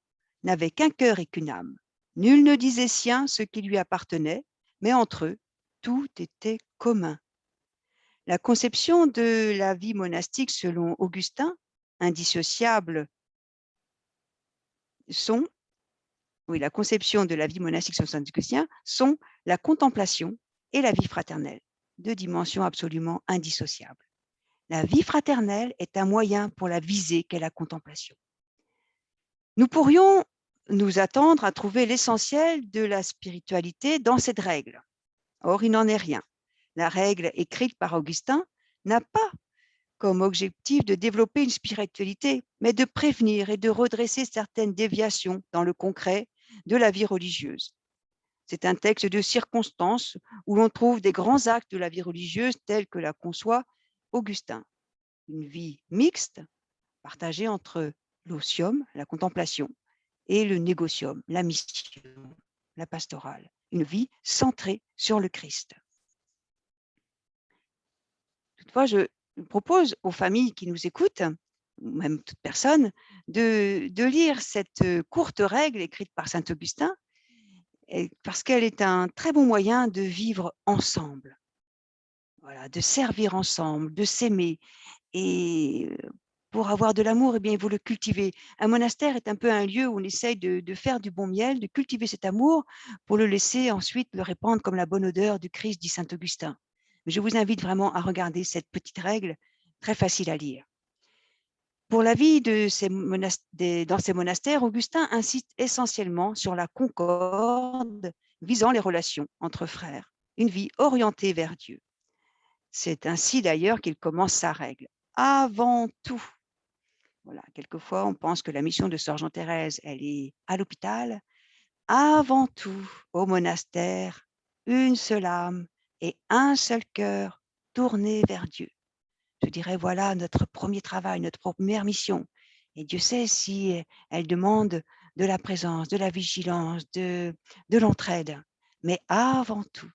n'avait qu'un cœur et qu'une âme. Nul ne disait sien ce qui lui appartenait, mais entre eux, tout était commun. La conception de la vie monastique selon Augustin, indissociable sont, la conception de la vie monastique selon saint Augustin sont la contemplation et la vie fraternelle, deux dimensions absolument indissociables. La vie fraternelle est un moyen pour la visée qu'est la contemplation. Nous pourrions nous attendre à trouver l'essentiel de la spiritualité dans cette règle. Or, il n'en est rien. La règle écrite par Augustin n'a pas comme objectif de développer une spiritualité, mais de prévenir et de redresser certaines déviations dans le concret de la vie religieuse. C'est un texte de circonstance où l'on trouve des grands actes de la vie religieuse tels que la conçoit Augustin. Une vie mixte, partagée entre l'osium, la contemplation, et le négocium, la mission, la pastorale. Une vie centrée sur le Christ. Toutefois, je propose aux familles qui nous écoutent, ou même toute personne, de lire cette courte règle écrite par saint Augustin, parce qu'elle est un très bon moyen de vivre ensemble, voilà, de servir ensemble, de s'aimer. Et pour avoir de l'amour, eh bien, il faut le cultiver. Un monastère est un peu un lieu où on essaye de faire du bon miel, de cultiver cet amour pour le laisser ensuite le répandre comme la bonne odeur du Christ, dit saint Augustin. Mais je vous invite vraiment à regarder cette petite règle, très facile à lire. Pour la vie dans ces monastères, Augustin insiste essentiellement sur la concorde visant les relations entre frères, une vie orientée vers Dieu. C'est ainsi d'ailleurs qu'il commence sa règle. Avant tout, voilà, quelquefois on pense que la mission de Sœur Jean-Thérèse, elle est à l'hôpital. Avant tout, au monastère, une seule âme et un seul cœur tourné vers Dieu. Je dirais, voilà notre premier travail, notre première mission. Et Dieu sait si elle demande de la présence, de la vigilance, de l'entraide. Mais avant tout,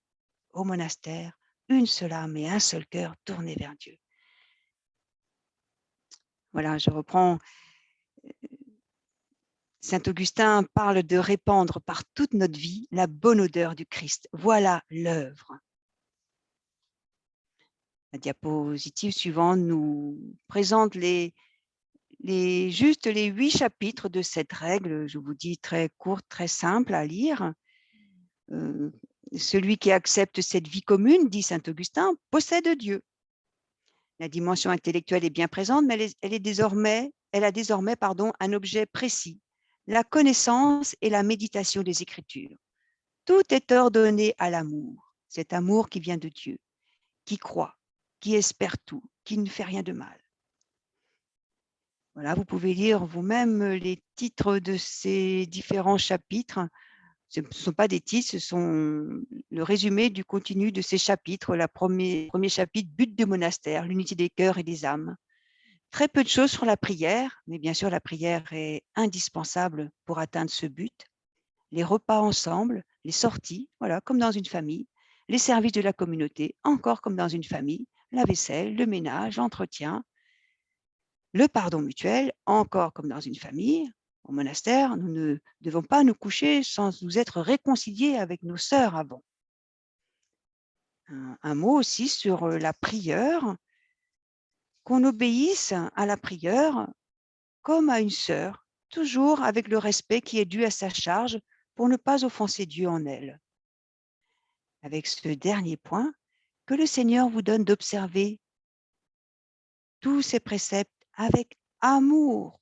au monastère, une seule âme et un seul cœur tourné vers Dieu. Voilà, je reprends. Saint Augustin parle de répandre par toute notre vie la bonne odeur du Christ. Voilà l'œuvre. La diapositive suivante nous présente juste les 8 chapitres de cette règle, je vous dis très courte, très simple à lire. Celui qui accepte cette vie commune, dit saint Augustin, possède Dieu. La dimension intellectuelle est bien présente, mais elle a désormais un objet précis, la connaissance et la méditation des Écritures. Tout est ordonné à l'amour, cet amour qui vient de Dieu, qui croit, qui espère tout, qui ne fait rien de mal. Voilà, vous pouvez lire vous-même les titres de ces différents chapitres. Ce ne sont pas des titres, ce sont le résumé du contenu de ces chapitres. Le premier chapitre, but du monastère, l'unité des cœurs et des âmes. Très peu de choses sur la prière, mais bien sûr la prière est indispensable pour atteindre ce but. Les repas ensemble, les sorties, voilà, comme dans une famille, les services de la communauté, encore comme dans une famille, la vaisselle, le ménage, l'entretien, le pardon mutuel, encore comme dans une famille. Au monastère, nous ne devons pas nous coucher sans nous être réconciliés avec nos sœurs avant. Un mot aussi sur la prière, qu'on obéisse à la prière comme à une sœur, toujours avec le respect qui est dû à sa charge pour ne pas offenser Dieu en elle. Avec ce dernier point, que le Seigneur vous donne d'observer tous ces préceptes avec amour,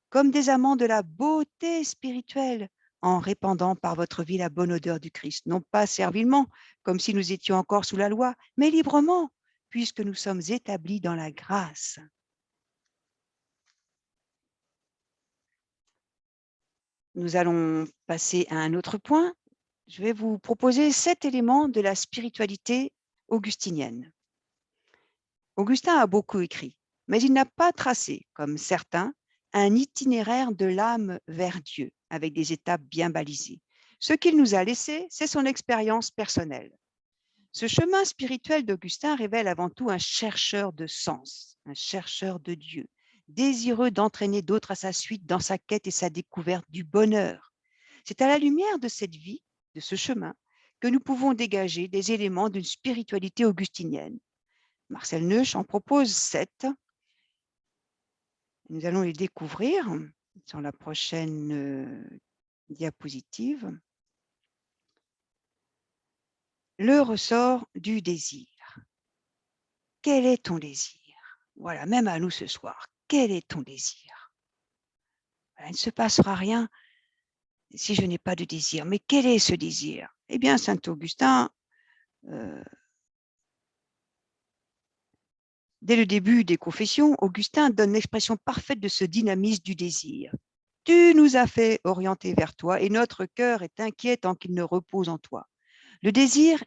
comme des amants de la beauté spirituelle, en répandant par votre vie la bonne odeur du Christ, non pas servilement, comme si nous étions encore sous la loi, mais librement, puisque nous sommes établis dans la grâce. Nous allons passer à un autre point. je vais vous proposer 7 éléments de la spiritualité augustinienne. Augustin a beaucoup écrit, mais il n'a pas tracé, comme certains, un itinéraire de l'âme vers Dieu, avec des étapes bien balisées. Ce qu'il nous a laissé, c'est son expérience personnelle. Ce chemin spirituel d'Augustin révèle avant tout un chercheur de sens, un chercheur de Dieu, désireux d'entraîner d'autres à sa suite dans sa quête et sa découverte du bonheur. C'est à la lumière de cette vie, de ce chemin, que nous pouvons dégager des éléments d'une spiritualité augustinienne. Marcel Neusch en propose 7. Nous allons les découvrir sur la prochaine diapositive. Le ressort du désir. Quel est ton désir? Voilà, même à nous ce soir. Quel est ton désir? Voilà, il ne se passera rien si je n'ai pas de désir. Mais quel est ce désir? Eh bien, saint Augustin, dès le début des Confessions, Augustin donne l'expression parfaite de ce dynamisme du désir. Tu nous as fait orienter vers toi et notre cœur est inquiet tant qu'il ne repose en toi. Le désir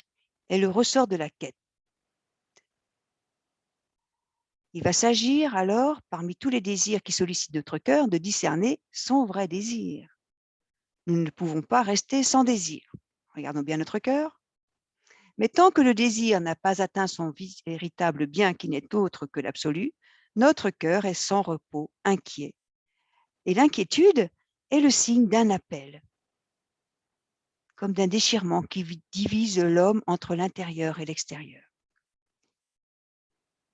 est le ressort de la quête. Il va s'agir alors, parmi tous les désirs qui sollicitent notre cœur, de discerner son vrai désir. Nous ne pouvons pas rester sans désir. Regardons bien notre cœur. Mais tant que le désir n'a pas atteint son véritable bien qui n'est autre que l'absolu, notre cœur est sans repos, inquiet. Et l'inquiétude est le signe d'un appel, comme d'un déchirement qui divise l'homme entre l'intérieur et l'extérieur.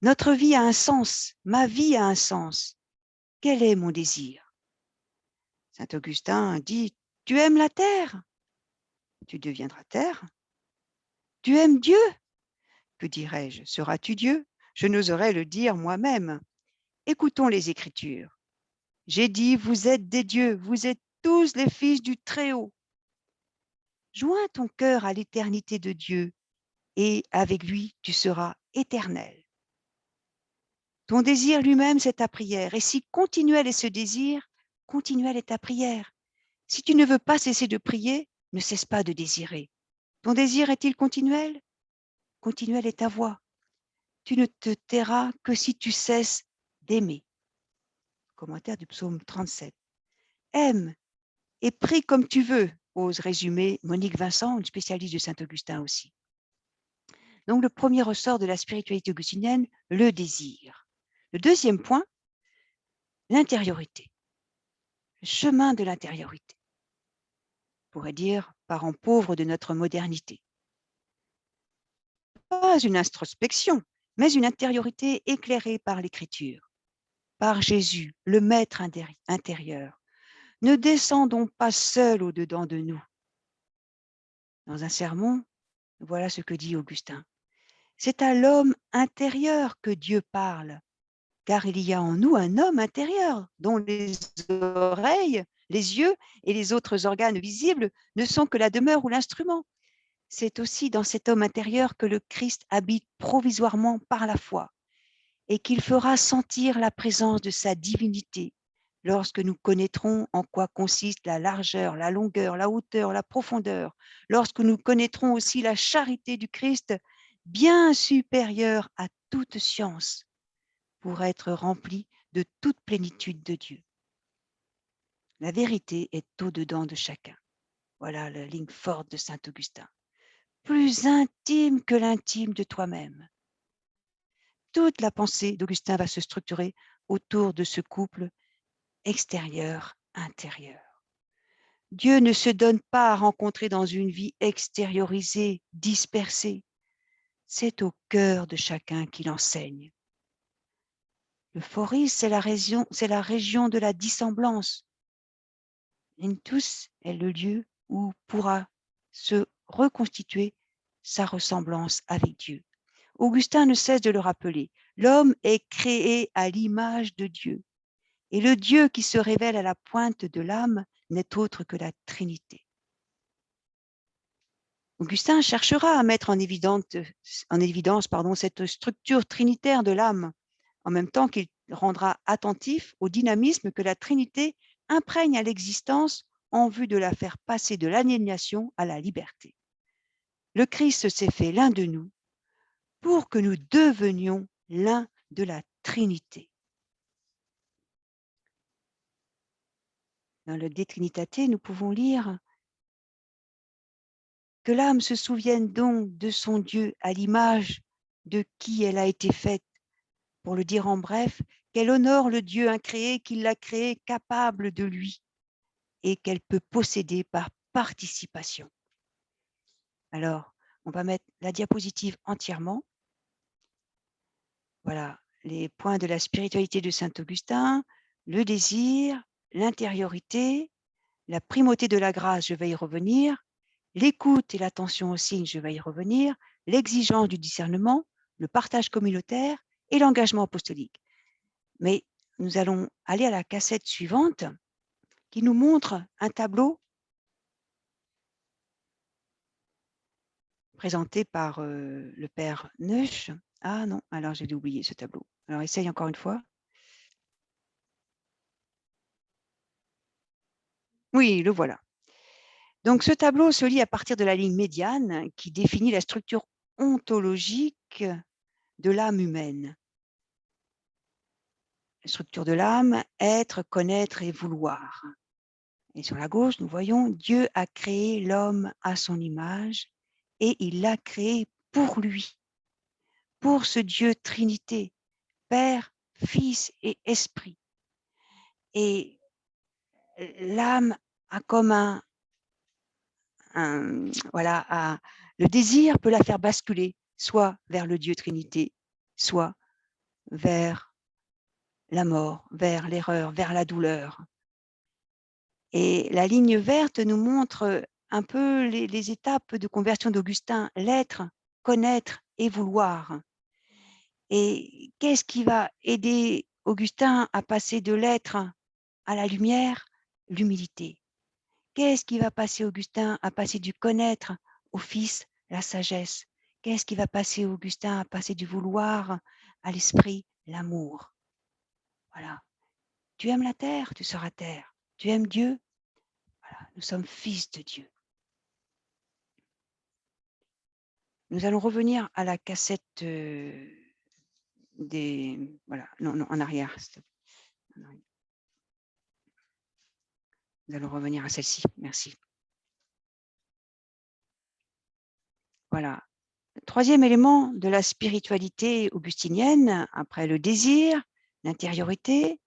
Notre vie a un sens, ma vie a un sens. Quel est mon désir? Saint Augustin dit, tu aimes la terre, tu deviendras terre. Tu aimes Dieu, que dirais-je? Seras-tu Dieu? Je n'oserais le dire moi-même. Écoutons les Écritures. J'ai dit, vous êtes des dieux, vous êtes tous les fils du Très-Haut. Joins ton cœur à l'éternité de Dieu et avec lui, tu seras éternel. Ton désir lui-même, c'est ta prière. Et si continuel est ce désir, continuel est ta prière. Si tu ne veux pas cesser de prier, ne cesse pas de désirer. Ton désir est-il continuel? Continuelle est ta voix. Tu ne te tairas que si tu cesses d'aimer. Commentaire du psaume 37. Aime et prie comme tu veux, ose résumer Monique Vincent, une spécialiste de Saint-Augustin aussi. Donc le premier ressort de la spiritualité augustinienne, le désir. Le deuxième point, l'intériorité. Le chemin de l'intériorité. On pourrait dire parent pauvre de notre modernité. Pas une introspection, mais une intériorité éclairée par l'Écriture, par Jésus, le Maître intérieur. Ne descendons pas seuls au-dedans de nous. Dans un sermon, voilà ce que dit Augustin. C'est à l'homme intérieur que Dieu parle, car il y a en nous un homme intérieur dont les oreilles, les yeux et les autres organes visibles ne sont que la demeure ou l'instrument. C'est aussi dans cet homme intérieur que le Christ habite provisoirement par la foi et qu'il fera sentir la présence de sa divinité lorsque nous connaîtrons en quoi consiste la largeur, la longueur, la hauteur, la profondeur, lorsque nous connaîtrons aussi la charité du Christ bien supérieure à toute science pour être remplis de toute plénitude de Dieu. La vérité est au-dedans de chacun. Voilà la ligne forte de saint Augustin. Plus intime que l'intime de toi-même. Toute la pensée d'Augustin va se structurer autour de ce couple extérieur-intérieur. Dieu ne se donne pas à rencontrer dans une vie extériorisée, dispersée. C'est au cœur de chacun qu'il enseigne. Le phoris, c'est la région de la dissemblance. L'intus est le lieu où pourra se reconstituer sa ressemblance avec Dieu. Augustin ne cesse de le rappeler. L'homme est créé à l'image de Dieu. Et le Dieu qui se révèle à la pointe de l'âme n'est autre que la Trinité. Augustin cherchera à mettre en évidence cette structure trinitaire de l'âme, en même temps qu'il rendra attentif au dynamisme que la Trinité imprègne à l'existence en vue de la faire passer de l'aliénation à la liberté. Le Christ s'est fait l'un de nous pour que nous devenions l'un de la Trinité. Dans le De Trinitate, nous pouvons lire que l'âme se souvienne donc de son Dieu à l'image de qui elle a été faite. Pour le dire en bref, qu'elle honore le Dieu incréé qui l'a créé capable de lui et qu'elle peut posséder par participation. Alors, on va mettre la diapositive entièrement. Voilà, les points de la spiritualité de saint Augustin, le désir, l'intériorité, la primauté de la grâce, je vais y revenir, l'écoute et l'attention aux signes, je vais y revenir, l'exigence du discernement, le partage communautaire et l'engagement apostolique. Mais nous allons aller à la cassette suivante qui nous montre un tableau présenté par le père Neusch. Ah non, alors j'ai oublié ce tableau. Alors essaye encore une fois. Oui, le voilà. Donc ce tableau se lit à partir de la ligne médiane qui définit la structure ontologique de l'âme humaine. La structure de l'âme, être, connaître et vouloir. Et sur la gauche, nous voyons Dieu a créé l'homme à son image et il l'a créé pour lui, pour ce Dieu Trinité, Père, Fils et Esprit. Et l'âme a comme le désir peut la faire basculer, soit vers le Dieu Trinité, soit vers la mort, vers l'erreur, vers la douleur. Et la ligne verte nous montre un peu les étapes de conversion d'Augustin, l'être, connaître et vouloir. Et qu'est-ce qui va aider Augustin à passer de l'être à la lumière? L'humilité. Qu'est-ce qui va passer Augustin à passer du connaître au Fils? La sagesse. Qu'est-ce qui va passer Augustin à passer du vouloir à l'esprit? L'amour. Voilà. Tu aimes la terre, tu seras terre. Tu aimes Dieu? Voilà. Nous sommes fils de Dieu. Nous allons revenir à la cassette des... Voilà, non, en arrière. Nous allons revenir à celle-ci. Merci. Voilà. Troisième élément de la spiritualité augustinienne, après le désir, l'intériorité,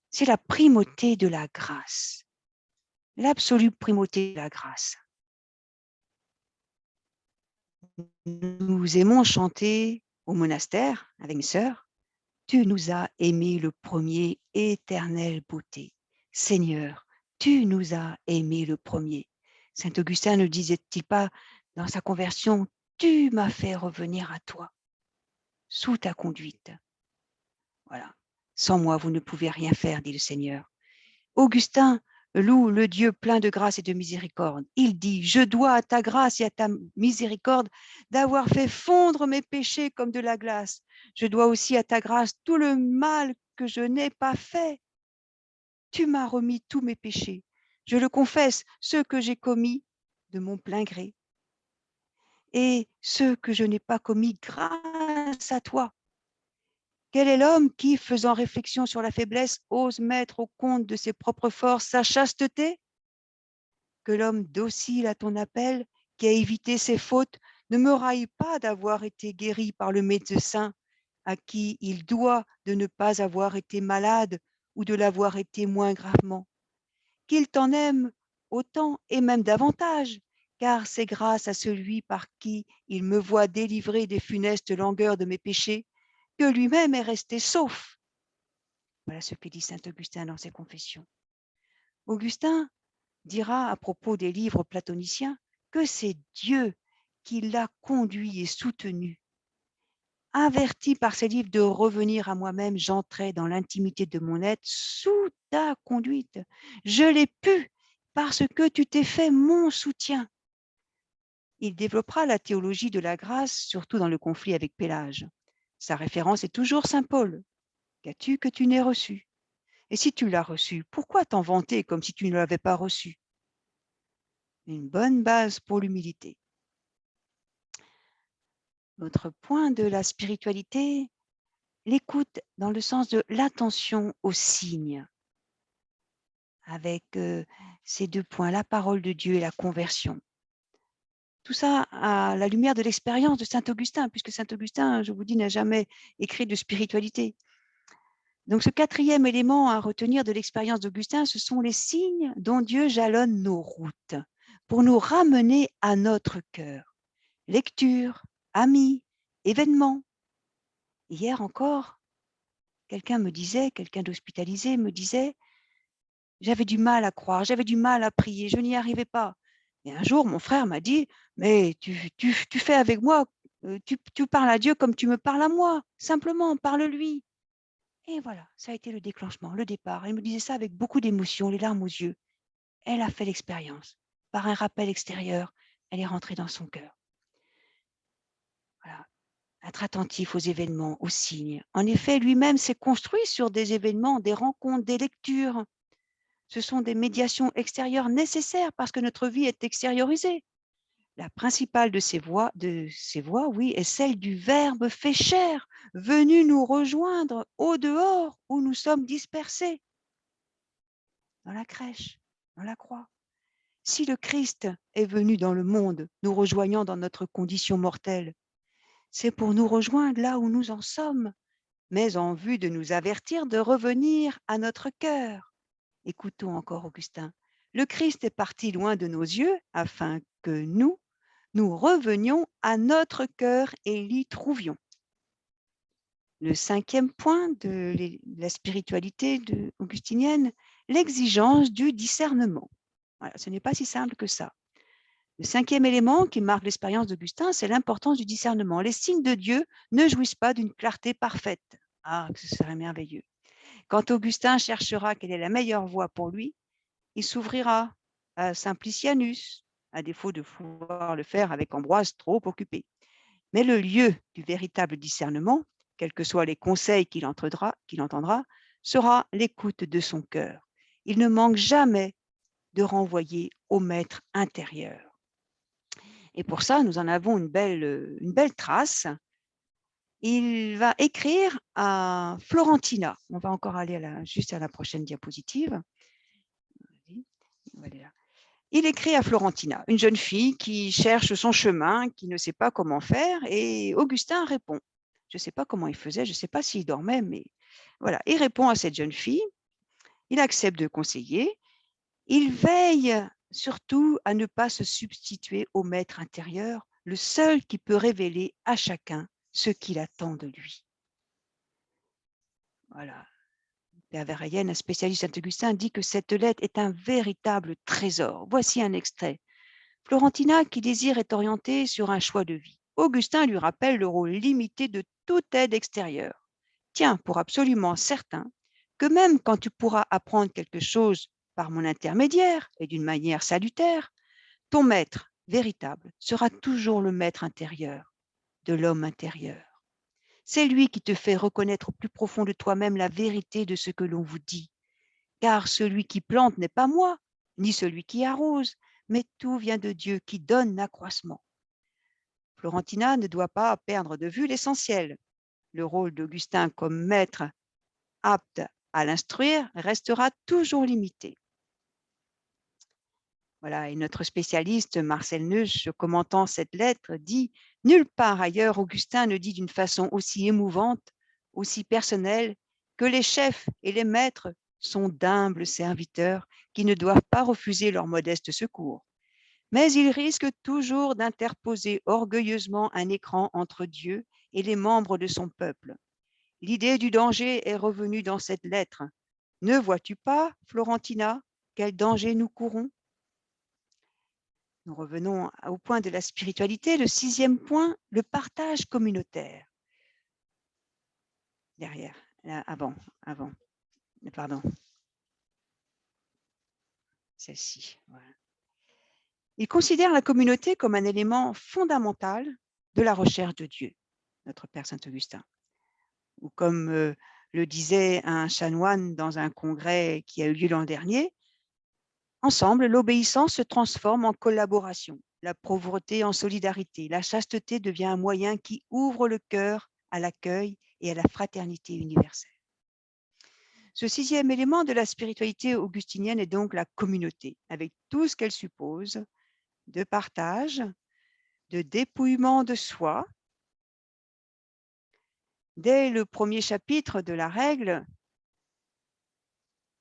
c'est la primauté de la grâce. L'absolue primauté de la grâce. Nous aimons chanter au monastère avec mes sœurs. Tu nous as aimés le premier, éternelle beauté. Seigneur, tu nous as aimés le premier. Saint Augustin ne disait-il pas dans sa conversion, tu m'as fait revenir à toi, sous ta conduite. Voilà. Sans moi, vous ne pouvez rien faire, dit le Seigneur. Augustin loue le Dieu plein de grâce et de miséricorde. Il dit, je dois à ta grâce et à ta miséricorde d'avoir fait fondre mes péchés comme de la glace. Je dois aussi à ta grâce tout le mal que je n'ai pas fait. Tu m'as remis tous mes péchés. Je le confesse, ceux que j'ai commis de mon plein gré et ceux que je n'ai pas commis grâce à toi. Quel est l'homme qui, faisant réflexion sur la faiblesse, ose mettre au compte de ses propres forces sa chasteté? Que l'homme docile à ton appel, qui a évité ses fautes, ne me raille pas d'avoir été guéri par le médecin à qui il doit de ne pas avoir été malade ou de l'avoir été moins gravement. Qu'il t'en aime autant et même davantage, car c'est grâce à celui par qui il me voit délivré des funestes langueurs de mes péchés que lui-même est resté sauf. Voilà ce que dit saint Augustin dans ses confessions. Augustin dira à propos des livres platoniciens que c'est Dieu qui l'a conduit et soutenu. Averti par ces livres de revenir à moi-même, j'entrais dans l'intimité de mon être sous ta conduite. Je l'ai pu parce que tu t'es fait mon soutien. Il développera la théologie de la grâce, surtout dans le conflit avec Pélage. Sa référence est toujours saint Paul. Qu'as-tu que tu n'aies reçu? Et si tu l'as reçu, pourquoi t'en vanter comme si tu ne l'avais pas reçu? Une bonne base pour l'humilité. L'autre point de la spiritualité, l'écoute dans le sens de l'attention aux signes. Avec ces deux points, la parole de Dieu et la conversion. Tout ça à la lumière de l'expérience de saint Augustin, puisque saint Augustin, je vous dis, n'a jamais écrit de spiritualité. Donc ce quatrième élément à retenir de l'expérience d'Augustin, ce sont les signes dont Dieu jalonne nos routes pour nous ramener à notre cœur. Lecture, amis, événements. Hier encore, quelqu'un d'hospitalisé me disait, j'avais du mal à croire, j'avais du mal à prier, je n'y arrivais pas. Et un jour, mon frère m'a dit, mais tu fais avec moi, tu parles à Dieu comme tu me parles à moi, simplement, parle-lui. Et voilà, ça a été le déclenchement, le départ. Elle me disait ça avec beaucoup d'émotion, les larmes aux yeux. Elle a fait l'expérience. Par un rappel extérieur, elle est rentrée dans son cœur. Voilà. Être attentif aux événements, aux signes. En effet, lui-même s'est construit sur des événements, des rencontres, des lectures. Ce sont des médiations extérieures nécessaires parce que notre vie est extériorisée. La principale de ces voies, oui, est celle du Verbe fait chair, venu nous rejoindre au dehors où nous sommes dispersés. Dans la crèche, dans la croix. Si le Christ est venu dans le monde, nous rejoignant dans notre condition mortelle, c'est pour nous rejoindre là où nous en sommes, mais en vue de nous avertir de revenir à notre cœur. Écoutons encore Augustin. Le Christ est parti loin de nos yeux afin que nous revenions à notre cœur et l'y trouvions. Le cinquième point de la spiritualité augustinienne, l'exigence du discernement. Voilà, ce n'est pas si simple que ça. Le cinquième élément qui marque l'expérience d'Augustin, c'est l'importance du discernement. Les signes de Dieu ne jouissent pas d'une clarté parfaite. Ah, que ce serait merveilleux. Quand Augustin cherchera quelle est la meilleure voie pour lui, il s'ouvrira à Simplicianus, à défaut de pouvoir le faire avec Ambroise trop occupé. Mais le lieu du véritable discernement, quels que soient les conseils qu'il entendra, sera l'écoute de son cœur. Il ne manque jamais de renvoyer au maître intérieur. Et pour ça, nous en avons une belle trace. Il va écrire à Florentina. On va encore aller juste à la prochaine diapositive. Il écrit à Florentina, une jeune fille qui cherche son chemin, qui ne sait pas comment faire, et Augustin répond. Je ne sais pas comment il faisait, je ne sais pas s'il dormait, mais voilà. Il répond à cette jeune fille, il accepte de conseiller, il veille surtout à ne pas se substituer au maître intérieur, le seul qui peut révéler à chacun ce qu'il attend de lui. Voilà. Père Verhaegen, un spécialiste Saint-Augustin, dit que cette lettre est un véritable trésor. Voici un extrait. Florentina, qui désire, est orientée sur un choix de vie. Augustin lui rappelle le rôle limité de toute aide extérieure. Tiens pour absolument certain que même quand tu pourras apprendre quelque chose par mon intermédiaire et d'une manière salutaire, ton maître véritable sera toujours le maître intérieur de l'homme intérieur. C'est lui qui te fait reconnaître au plus profond de toi-même la vérité de ce que l'on vous dit. Car celui qui plante n'est pas moi, ni celui qui arrose, mais tout vient de Dieu qui donne l'accroissement. Florentina ne doit pas perdre de vue l'essentiel. Le rôle d'Augustin comme maître apte à l'instruire restera toujours limité. Voilà, et notre spécialiste Marcel Neusch, commentant cette lettre, dit « Nulle part ailleurs Augustin ne dit d'une façon aussi émouvante, aussi personnelle, que les chefs et les maîtres sont d'humbles serviteurs qui ne doivent pas refuser leur modeste secours. Mais ils risquent toujours d'interposer orgueilleusement un écran entre Dieu et les membres de son peuple. L'idée du danger est revenue dans cette lettre. Ne vois-tu pas, Florentina, quel danger nous courons ? Nous revenons au point de la spiritualité. Le sixième point, le partage communautaire. Derrière, là, avant, pardon. Celle-ci, voilà. Il considère la communauté comme un élément fondamental de la recherche de Dieu, notre Père Saint-Augustin. Ou comme le disait un chanoine dans un congrès qui a eu lieu l'an dernier, ensemble, l'obéissance se transforme en collaboration, la pauvreté en solidarité, la chasteté devient un moyen qui ouvre le cœur à l'accueil et à la fraternité universelle. Ce 6e élément de la spiritualité augustinienne est donc la communauté, avec tout ce qu'elle suppose de partage, de dépouillement de soi. Dès le premier chapitre de la règle,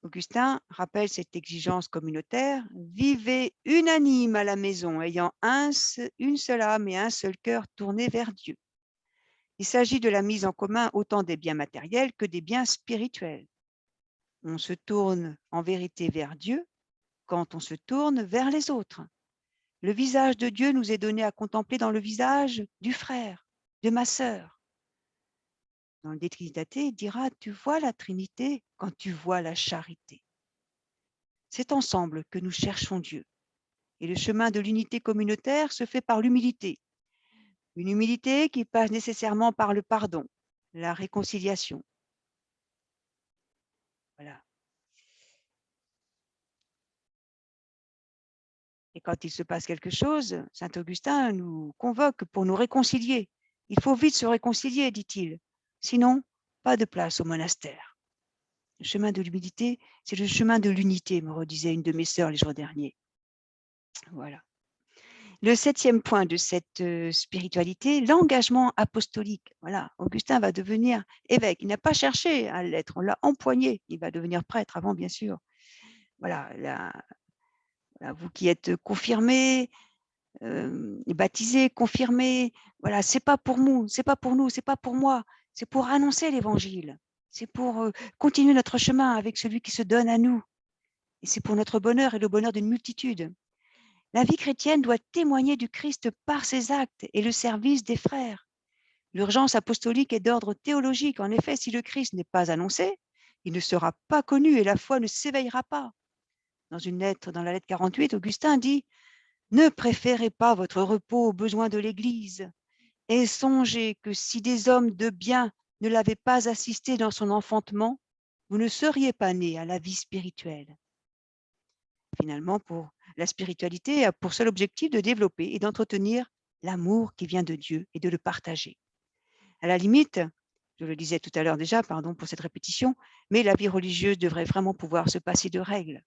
Augustin rappelle cette exigence communautaire. Vivez unanime à la maison, ayant une seule âme et un seul cœur tournés vers Dieu. Il s'agit de la mise en commun autant des biens matériels que des biens spirituels. On se tourne en vérité vers Dieu quand on se tourne vers les autres. Le visage de Dieu nous est donné à contempler dans le visage du frère, de ma sœur. Dans le De Trinitate, il dira « Tu vois la Trinité quand tu vois la charité ». C'est ensemble que nous cherchons Dieu. Et le chemin de l'unité communautaire se fait par l'humilité. Une humilité qui passe nécessairement par le pardon, la réconciliation. Voilà. Et quand il se passe quelque chose, saint Augustin nous convoque pour nous réconcilier. Il faut vite se réconcilier, dit-il. Sinon, pas de place au monastère. Le chemin de l'humilité, c'est le chemin de l'unité, me redisait une de mes sœurs les jours derniers. Voilà. Le 7e point de cette spiritualité, l'engagement apostolique. Voilà, Augustin va devenir évêque. Il n'a pas cherché à l'être, on l'a empoigné. Il va devenir prêtre avant, bien sûr. Voilà, vous qui êtes confirmés, baptisés, confirmés, voilà, c'est pas pour nous, c'est pas pour nous, c'est pas pour moi, c'est pour annoncer l'évangile. C'est pour continuer notre chemin avec celui qui se donne à nous. Et c'est pour notre bonheur et le bonheur d'une multitude. La vie chrétienne doit témoigner du Christ par ses actes et le service des frères. L'urgence apostolique est d'ordre théologique. En effet, si le Christ n'est pas annoncé, il ne sera pas connu et la foi ne s'éveillera pas. Dans la lettre 48, Augustin dit « Ne préférez pas votre repos aux besoins de l'Église et songez que si des hommes de bien ne l'avaient pas assisté dans son enfantement, vous ne seriez pas nés à la vie spirituelle. » Finalement, la spiritualité a pour seul objectif de développer et d'entretenir l'amour qui vient de Dieu et de le partager. À la limite, je le disais tout à l'heure déjà, pardon pour cette répétition, mais la vie religieuse devrait vraiment pouvoir se passer de règles.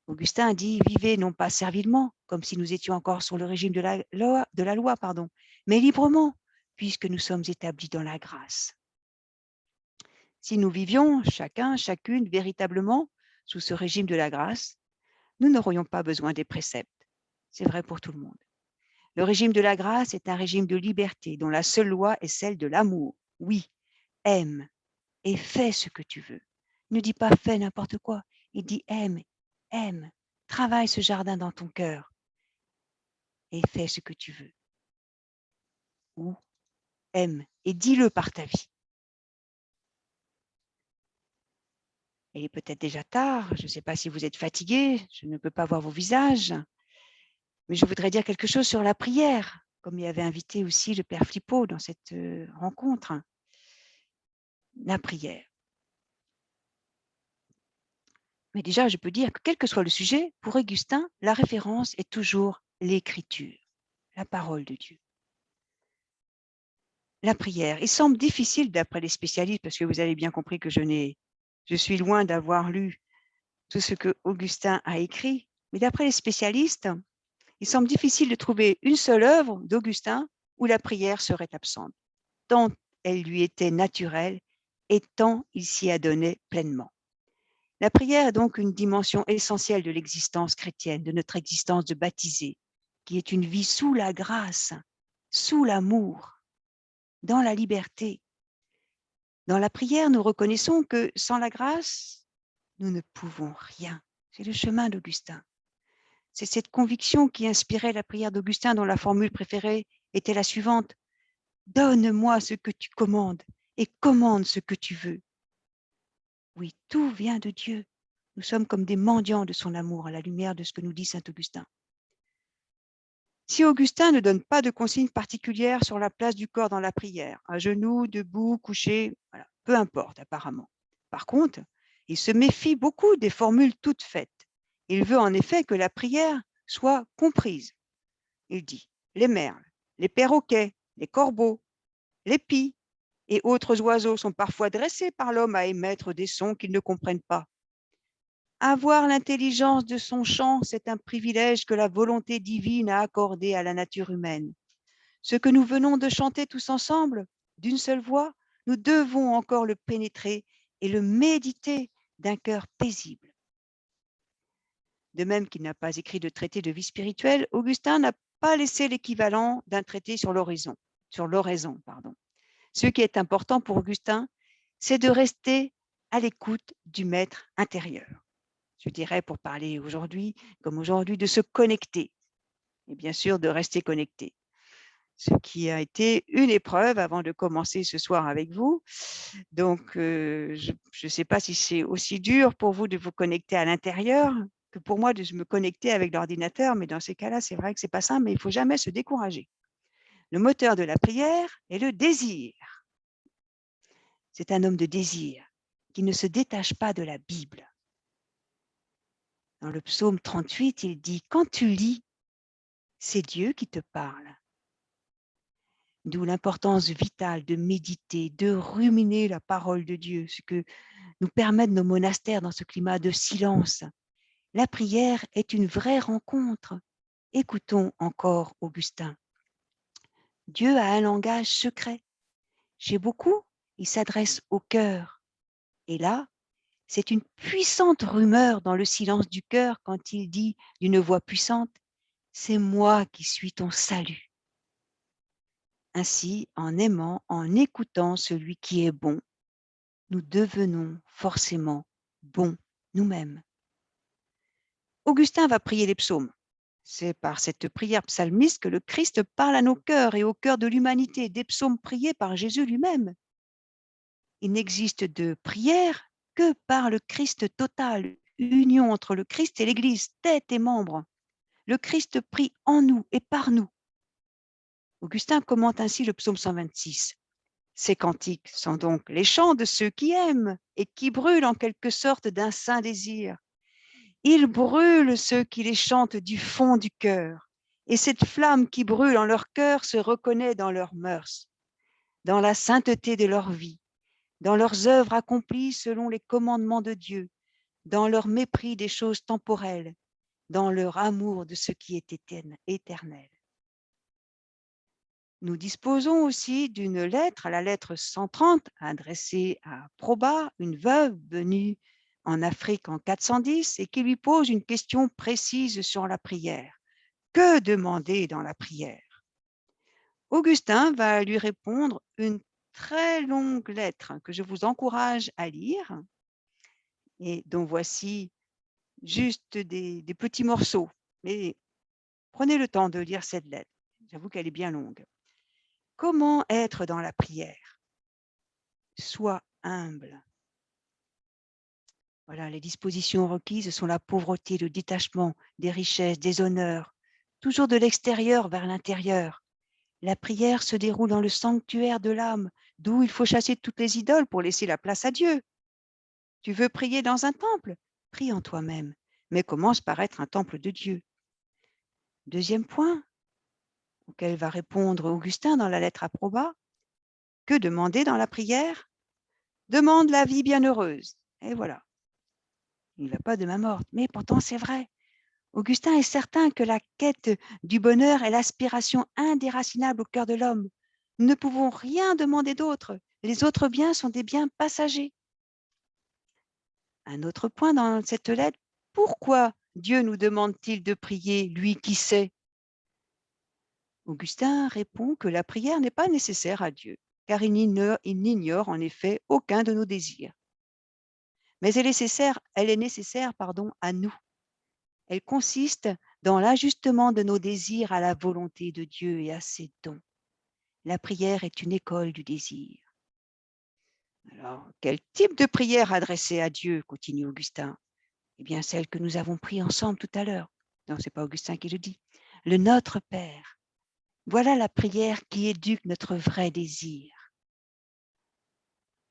Augustin dit « Vivez non pas servilement, comme si nous étions encore sous le régime de la loi, mais librement, puisque nous sommes établis dans la grâce. » Si nous vivions, chacun, chacune, véritablement, sous ce régime de la grâce, nous n'aurions pas besoin des préceptes. C'est vrai pour tout le monde. Le régime de la grâce est un régime de liberté dont la seule loi est celle de l'amour. Oui, aime et fais ce que tu veux. Ne dis pas fais n'importe quoi. Il dit aime, aime. Travaille ce jardin dans ton cœur et fais ce que tu veux. Ou aime et dis-le par ta vie. Il est peut-être déjà tard, je ne sais pas si vous êtes fatigués, je ne peux pas voir vos visages, mais je voudrais dire quelque chose sur la prière, comme il avait invité aussi le père Flippo dans cette rencontre. La prière. Mais déjà, je peux dire que quel que soit le sujet, pour Augustin, la référence est toujours l'écriture, la parole de Dieu. La prière. Il semble difficile d'après les spécialistes, parce que vous avez bien compris que je suis loin d'avoir lu tout ce que Augustin a écrit, mais d'après les spécialistes, il semble difficile de trouver une seule œuvre d'Augustin où la prière serait absente, tant elle lui était naturelle et tant il s'y adonnait pleinement. La prière est donc une dimension essentielle de l'existence chrétienne, de notre existence de baptisés, qui est une vie sous la grâce, sous l'amour, dans la liberté. Dans la prière, nous reconnaissons que sans la grâce, nous ne pouvons rien. C'est le chemin d'Augustin. C'est cette conviction qui inspirait la prière d'Augustin dont la formule préférée était la suivante. « Donne-moi ce que tu commandes et commande ce que tu veux. » Oui, tout vient de Dieu. Nous sommes comme des mendiants de son amour à la lumière de ce que nous dit saint Augustin. Si Augustin ne donne pas de consignes particulières sur la place du corps dans la prière, à genoux, debout, couché, voilà, peu importe apparemment. Par contre, il se méfie beaucoup des formules toutes faites. Il veut en effet que la prière soit comprise. Il dit les merles, les perroquets, les corbeaux, les pies et autres oiseaux sont parfois dressés par l'homme à émettre des sons qu'ils ne comprennent pas. Avoir l'intelligence de son chant, c'est un privilège que la volonté divine a accordé à la nature humaine. Ce que nous venons de chanter tous ensemble, d'une seule voix, nous devons encore le pénétrer et le méditer d'un cœur paisible. De même qu'il n'a pas écrit de traité de vie spirituelle, Augustin n'a pas laissé l'équivalent d'un traité sur l'oraison. Ce qui est important pour Augustin, c'est de rester à l'écoute du maître intérieur. Je dirais, pour parler aujourd'hui, comme aujourd'hui, de se connecter et bien sûr de rester connecté. Ce qui a été une épreuve avant de commencer ce soir avec vous. Donc, je ne sais pas si c'est aussi dur pour vous de vous connecter à l'intérieur que pour moi de me connecter avec l'ordinateur, mais dans ces cas-là, c'est vrai que ce n'est pas simple, mais il ne faut jamais se décourager. Le moteur de la prière est le désir. C'est un homme de désir qui ne se détache pas de la Bible. Dans le psaume 38, il dit « Quand tu lis, c'est Dieu qui te parle ». D'où l'importance vitale de méditer, de ruminer la parole de Dieu, ce que nous permettent nos monastères dans ce climat de silence. La prière est une vraie rencontre. Écoutons encore Augustin. Dieu a un langage secret. Chez beaucoup, il s'adresse au cœur. Et là, c'est une puissante rumeur dans le silence du cœur quand il dit d'une voix puissante « C'est moi qui suis ton salut ». Ainsi, en aimant, en écoutant celui qui est bon, nous devenons forcément bons nous-mêmes. Augustin va prier les psaumes. C'est par cette prière psalmiste que le Christ parle à nos cœurs et au cœur de l'humanité, des psaumes priés par Jésus lui-même. Il n'existe de prière que par le Christ total, union entre le Christ et l'Église, tête et membres. Le Christ prie en nous et par nous. Augustin commente ainsi le psaume 126. Ces cantiques sont donc les chants de ceux qui aiment et qui brûlent en quelque sorte d'un saint désir. Ils brûlent ceux qui les chantent du fond du cœur, et cette flamme qui brûle en leur cœur se reconnaît dans leurs mœurs, dans la sainteté de leur vie, dans leurs œuvres accomplies selon les commandements de Dieu, dans leur mépris des choses temporelles, dans leur amour de ce qui est éternel. Nous disposons aussi d'une lettre, la lettre 130, adressée à Proba, une veuve venue en Afrique en 410 et qui lui pose une question précise sur la prière. Que demander dans la prière? Augustin va lui répondre une très longue lettre que je vous encourage à lire et dont voici juste des petits morceaux. Mais prenez le temps de lire cette lettre. J'avoue qu'elle est bien longue. Comment être dans la prière? Sois humble. Voilà, les dispositions requises sont la pauvreté, le détachement des richesses, des honneurs, toujours de l'extérieur vers l'intérieur. La prière se déroule dans le sanctuaire de l'âme, d'où il faut chasser toutes les idoles pour laisser la place à Dieu. Tu veux prier dans un temple? Prie en toi-même, mais commence par être un temple de Dieu. Deuxième point, auquel va répondre Augustin dans la lettre à Proba, que demander dans la prière? Demande la vie bienheureuse. Et voilà. Il ne va pas de main morte, mais pourtant c'est vrai. Augustin est certain que la quête du bonheur est l'aspiration indéracinable au cœur de l'homme. Nous ne pouvons rien demander d'autre. Les autres biens sont des biens passagers. Un autre point dans cette lettre, pourquoi Dieu nous demande-t-il de prier, lui qui sait? Augustin répond que la prière n'est pas nécessaire à Dieu, car il n'ignore en effet aucun de nos désirs. Mais elle est nécessaire à nous. Elle consiste dans l'ajustement de nos désirs à la volonté de Dieu et à ses dons. La prière est une école du désir. Alors, quel type de prière adressée à Dieu, continue Augustin? Eh bien, celle que nous avons prise ensemble tout à l'heure. Non, ce n'est pas Augustin qui le dit. le Notre Père. Voilà la prière qui éduque notre vrai désir.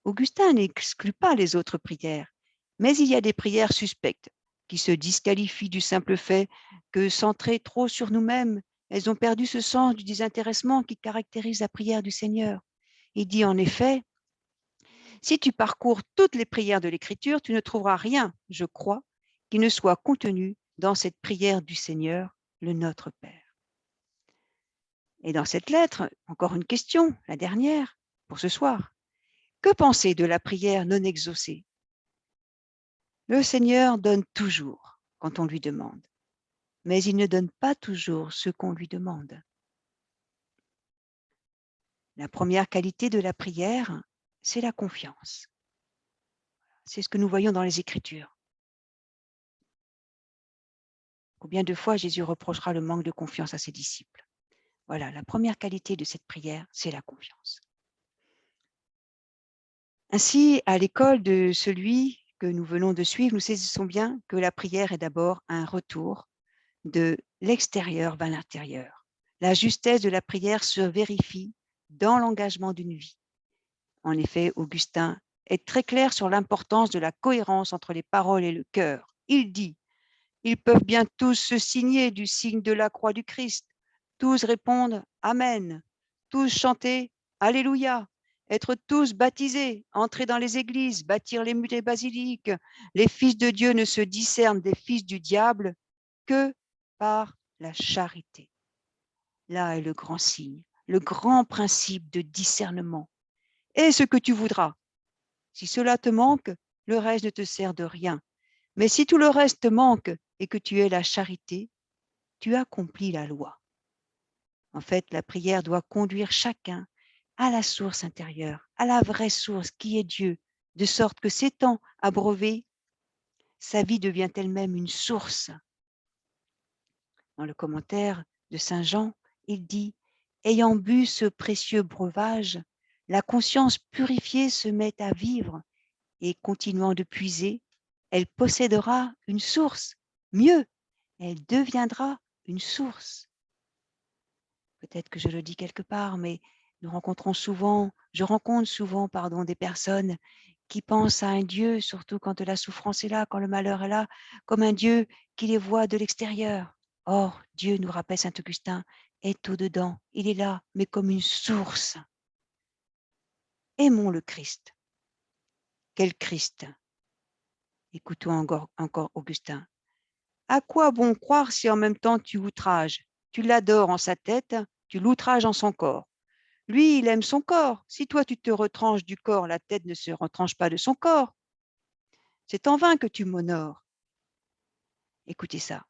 Augustin n'exclut pas les autres prières, mais il y a des prières suspectes qui se disqualifient du simple fait que, centrées trop sur nous-mêmes, elles ont perdu ce sens du désintéressement qui caractérise la prière du Seigneur. Il dit en effet, « Si tu parcours toutes les prières de l'Écriture, tu ne trouveras rien, je crois, qui ne soit contenu dans cette prière du Seigneur, le Notre Père. » Et dans cette lettre, encore une question, la dernière, pour ce soir. Que penser de la prière non exaucée? Le Seigneur donne toujours quand on lui demande, mais il ne donne pas toujours ce qu'on lui demande. La première qualité de la prière, c'est la confiance. C'est ce que nous voyons dans les Écritures. Combien de fois Jésus reprochera le manque de confiance à ses disciples? Voilà, la première qualité de cette prière, c'est la confiance. Ainsi, à l'école de celui que nous venons de suivre, nous saisissons bien que la prière est d'abord un retour de l'extérieur vers l'intérieur. La justesse de la prière se vérifie dans l'engagement d'une vie. En effet, Augustin est très clair sur l'importance de la cohérence entre les paroles et le cœur. Il dit, « Ils peuvent bien tous se signer du signe de la croix du Christ, tous répondre « Amen », tous chanter « Alléluia », être tous baptisés, entrer dans les églises, bâtir les murs et basiliques. Les fils de Dieu ne se discernent des fils du diable que par la charité. Là est le grand signe, le grand principe de discernement. Et ce que tu voudras. Si cela te manque, le reste ne te sert de rien. Mais si tout le reste te manque et que tu aies la charité, tu accomplis la loi. En fait, la prière doit conduire chacun à la source intérieure, à la vraie source qui est Dieu, de sorte que s'étant abreuvé, sa vie devient elle-même une source. Dans le commentaire de Saint Jean, il dit « Ayant bu ce précieux breuvage, la conscience purifiée se met à vivre et continuant de puiser, elle possédera une source. Mieux, elle deviendra une source. » Peut-être que je le dis quelque part, mais je rencontre souvent, des personnes qui pensent à un Dieu, surtout quand la souffrance est là, quand le malheur est là, comme un Dieu qui les voit de l'extérieur. Or, Dieu, nous rappelle saint Augustin, est au-dedans. Il est là, mais comme une source. Aimons le Christ. Quel Christ? Écoutons encore Augustin. À quoi bon croire si en même temps tu outrages? Tu l'adores en sa tête, tu l'outrages en son corps. Lui, il aime son corps. Si toi, tu te retranches du corps, la tête ne se retranche pas de son corps. C'est en vain que tu m'honores. Écoutez ça.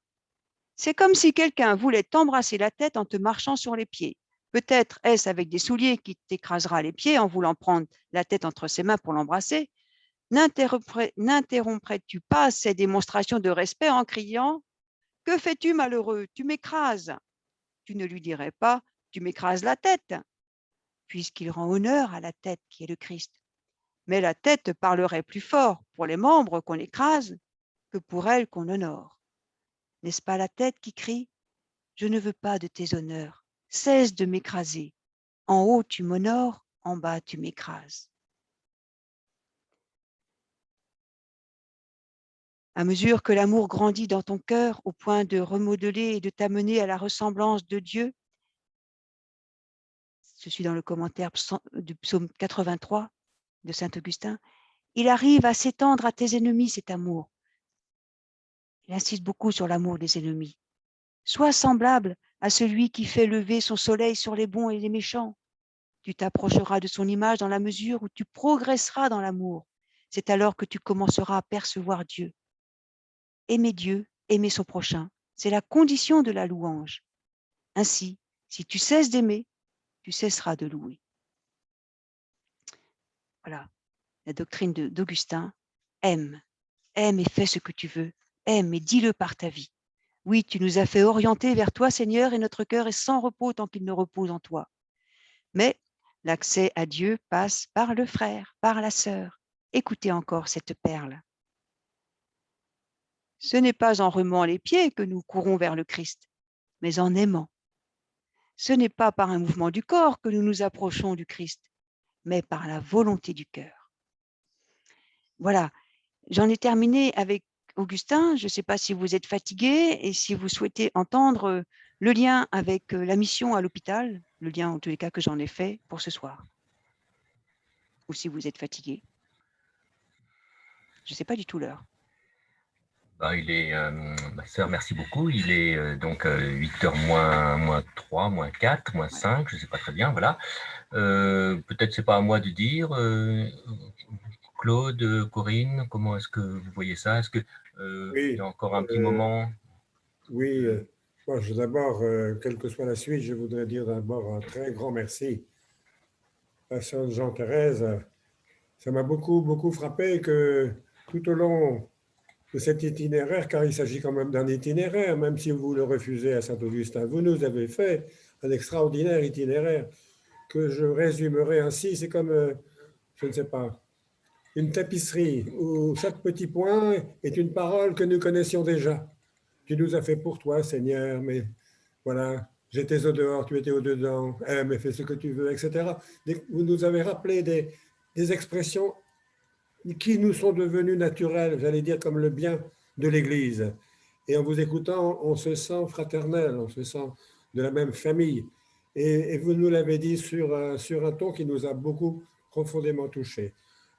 C'est comme si quelqu'un voulait t'embrasser la tête en te marchant sur les pieds. Peut-être est-ce avec des souliers qui t'écrasera les pieds en voulant prendre la tête entre ses mains pour l'embrasser. N'interromprais-tu pas ces démonstrations de respect en criant « Que fais-tu, malheureux? Tu m'écrases » Tu ne lui dirais pas « Tu m'écrases la tête » puisqu'il rend honneur à la tête qui est le Christ. Mais la tête parlerait plus fort pour les membres qu'on écrase que pour elle qu'on honore. N'est-ce pas la tête qui crie « Je ne veux pas de tes honneurs, cesse de m'écraser. En haut tu m'honores, en bas tu m'écrases. » À mesure que l'amour grandit dans ton cœur au point de remodeler et de t'amener à la ressemblance de Dieu, je suis dans le commentaire du psaume 83 de saint Augustin, il arrive à s'étendre à tes ennemis cet amour. Il insiste beaucoup sur l'amour des ennemis. Sois semblable à celui qui fait lever son soleil sur les bons et les méchants. Tu t'approcheras de son image dans la mesure où tu progresseras dans l'amour. C'est alors que tu commenceras à percevoir Dieu. Aimer Dieu, aimer son prochain, c'est la condition de la louange. Ainsi, si tu cesses d'aimer, tu cesseras de louer. Voilà, la doctrine d'Augustin. Aime et fais ce que tu veux. Aime et dis-le par ta vie. Oui, tu nous as fait orienter vers toi, Seigneur, et notre cœur est sans repos tant qu'il ne repose en toi. Mais l'accès à Dieu passe par le frère, par la sœur. Écoutez encore cette perle. Ce n'est pas en remuant les pieds que nous courons vers le Christ, mais en aimant. Ce n'est pas par un mouvement du corps que nous nous approchons du Christ, mais par la volonté du cœur. Voilà, j'en ai terminé avec Augustin. Je ne sais pas si vous êtes fatigué et si vous souhaitez entendre le lien avec la mission à l'hôpital, le lien en tous les cas que j'en ai fait pour ce soir. Ou si vous êtes fatigué. Je ne sais pas du tout l'heure. Il est, ma sœur, merci beaucoup. Il est donc 8h moins 3, moins 4, moins 5, je ne sais pas très bien, voilà. Peut-être c'est pas à moi de dire. Claude, Corinne, comment est-ce que vous voyez ça? Est-ce que il y a encore un petit moment? Oui, moi, d'abord, quelle que soit la suite, je voudrais dire d'abord un très grand merci à Sainte Jean-Thérèse. Ça m'a beaucoup frappé que tout au long de cet itinéraire, car il s'agit quand même d'un itinéraire, même si vous le refusez à Saint-Augustin, vous nous avez fait un extraordinaire itinéraire que je résumerai ainsi. C'est comme, je ne sais pas, une tapisserie où chaque petit point est une parole que nous connaissions déjà. Tu nous as fait pour toi, Seigneur, mais voilà, j'étais au dehors, tu étais au dedans, mais fais ce que tu veux, etc. Vous nous avez rappelé des expressions qui nous sont devenues naturelles, j'allais dire comme le bien de l'Église. Et en vous écoutant, on se sent fraternel, on se sent de la même famille. Et vous nous l'avez dit sur un ton qui nous a beaucoup profondément touchés.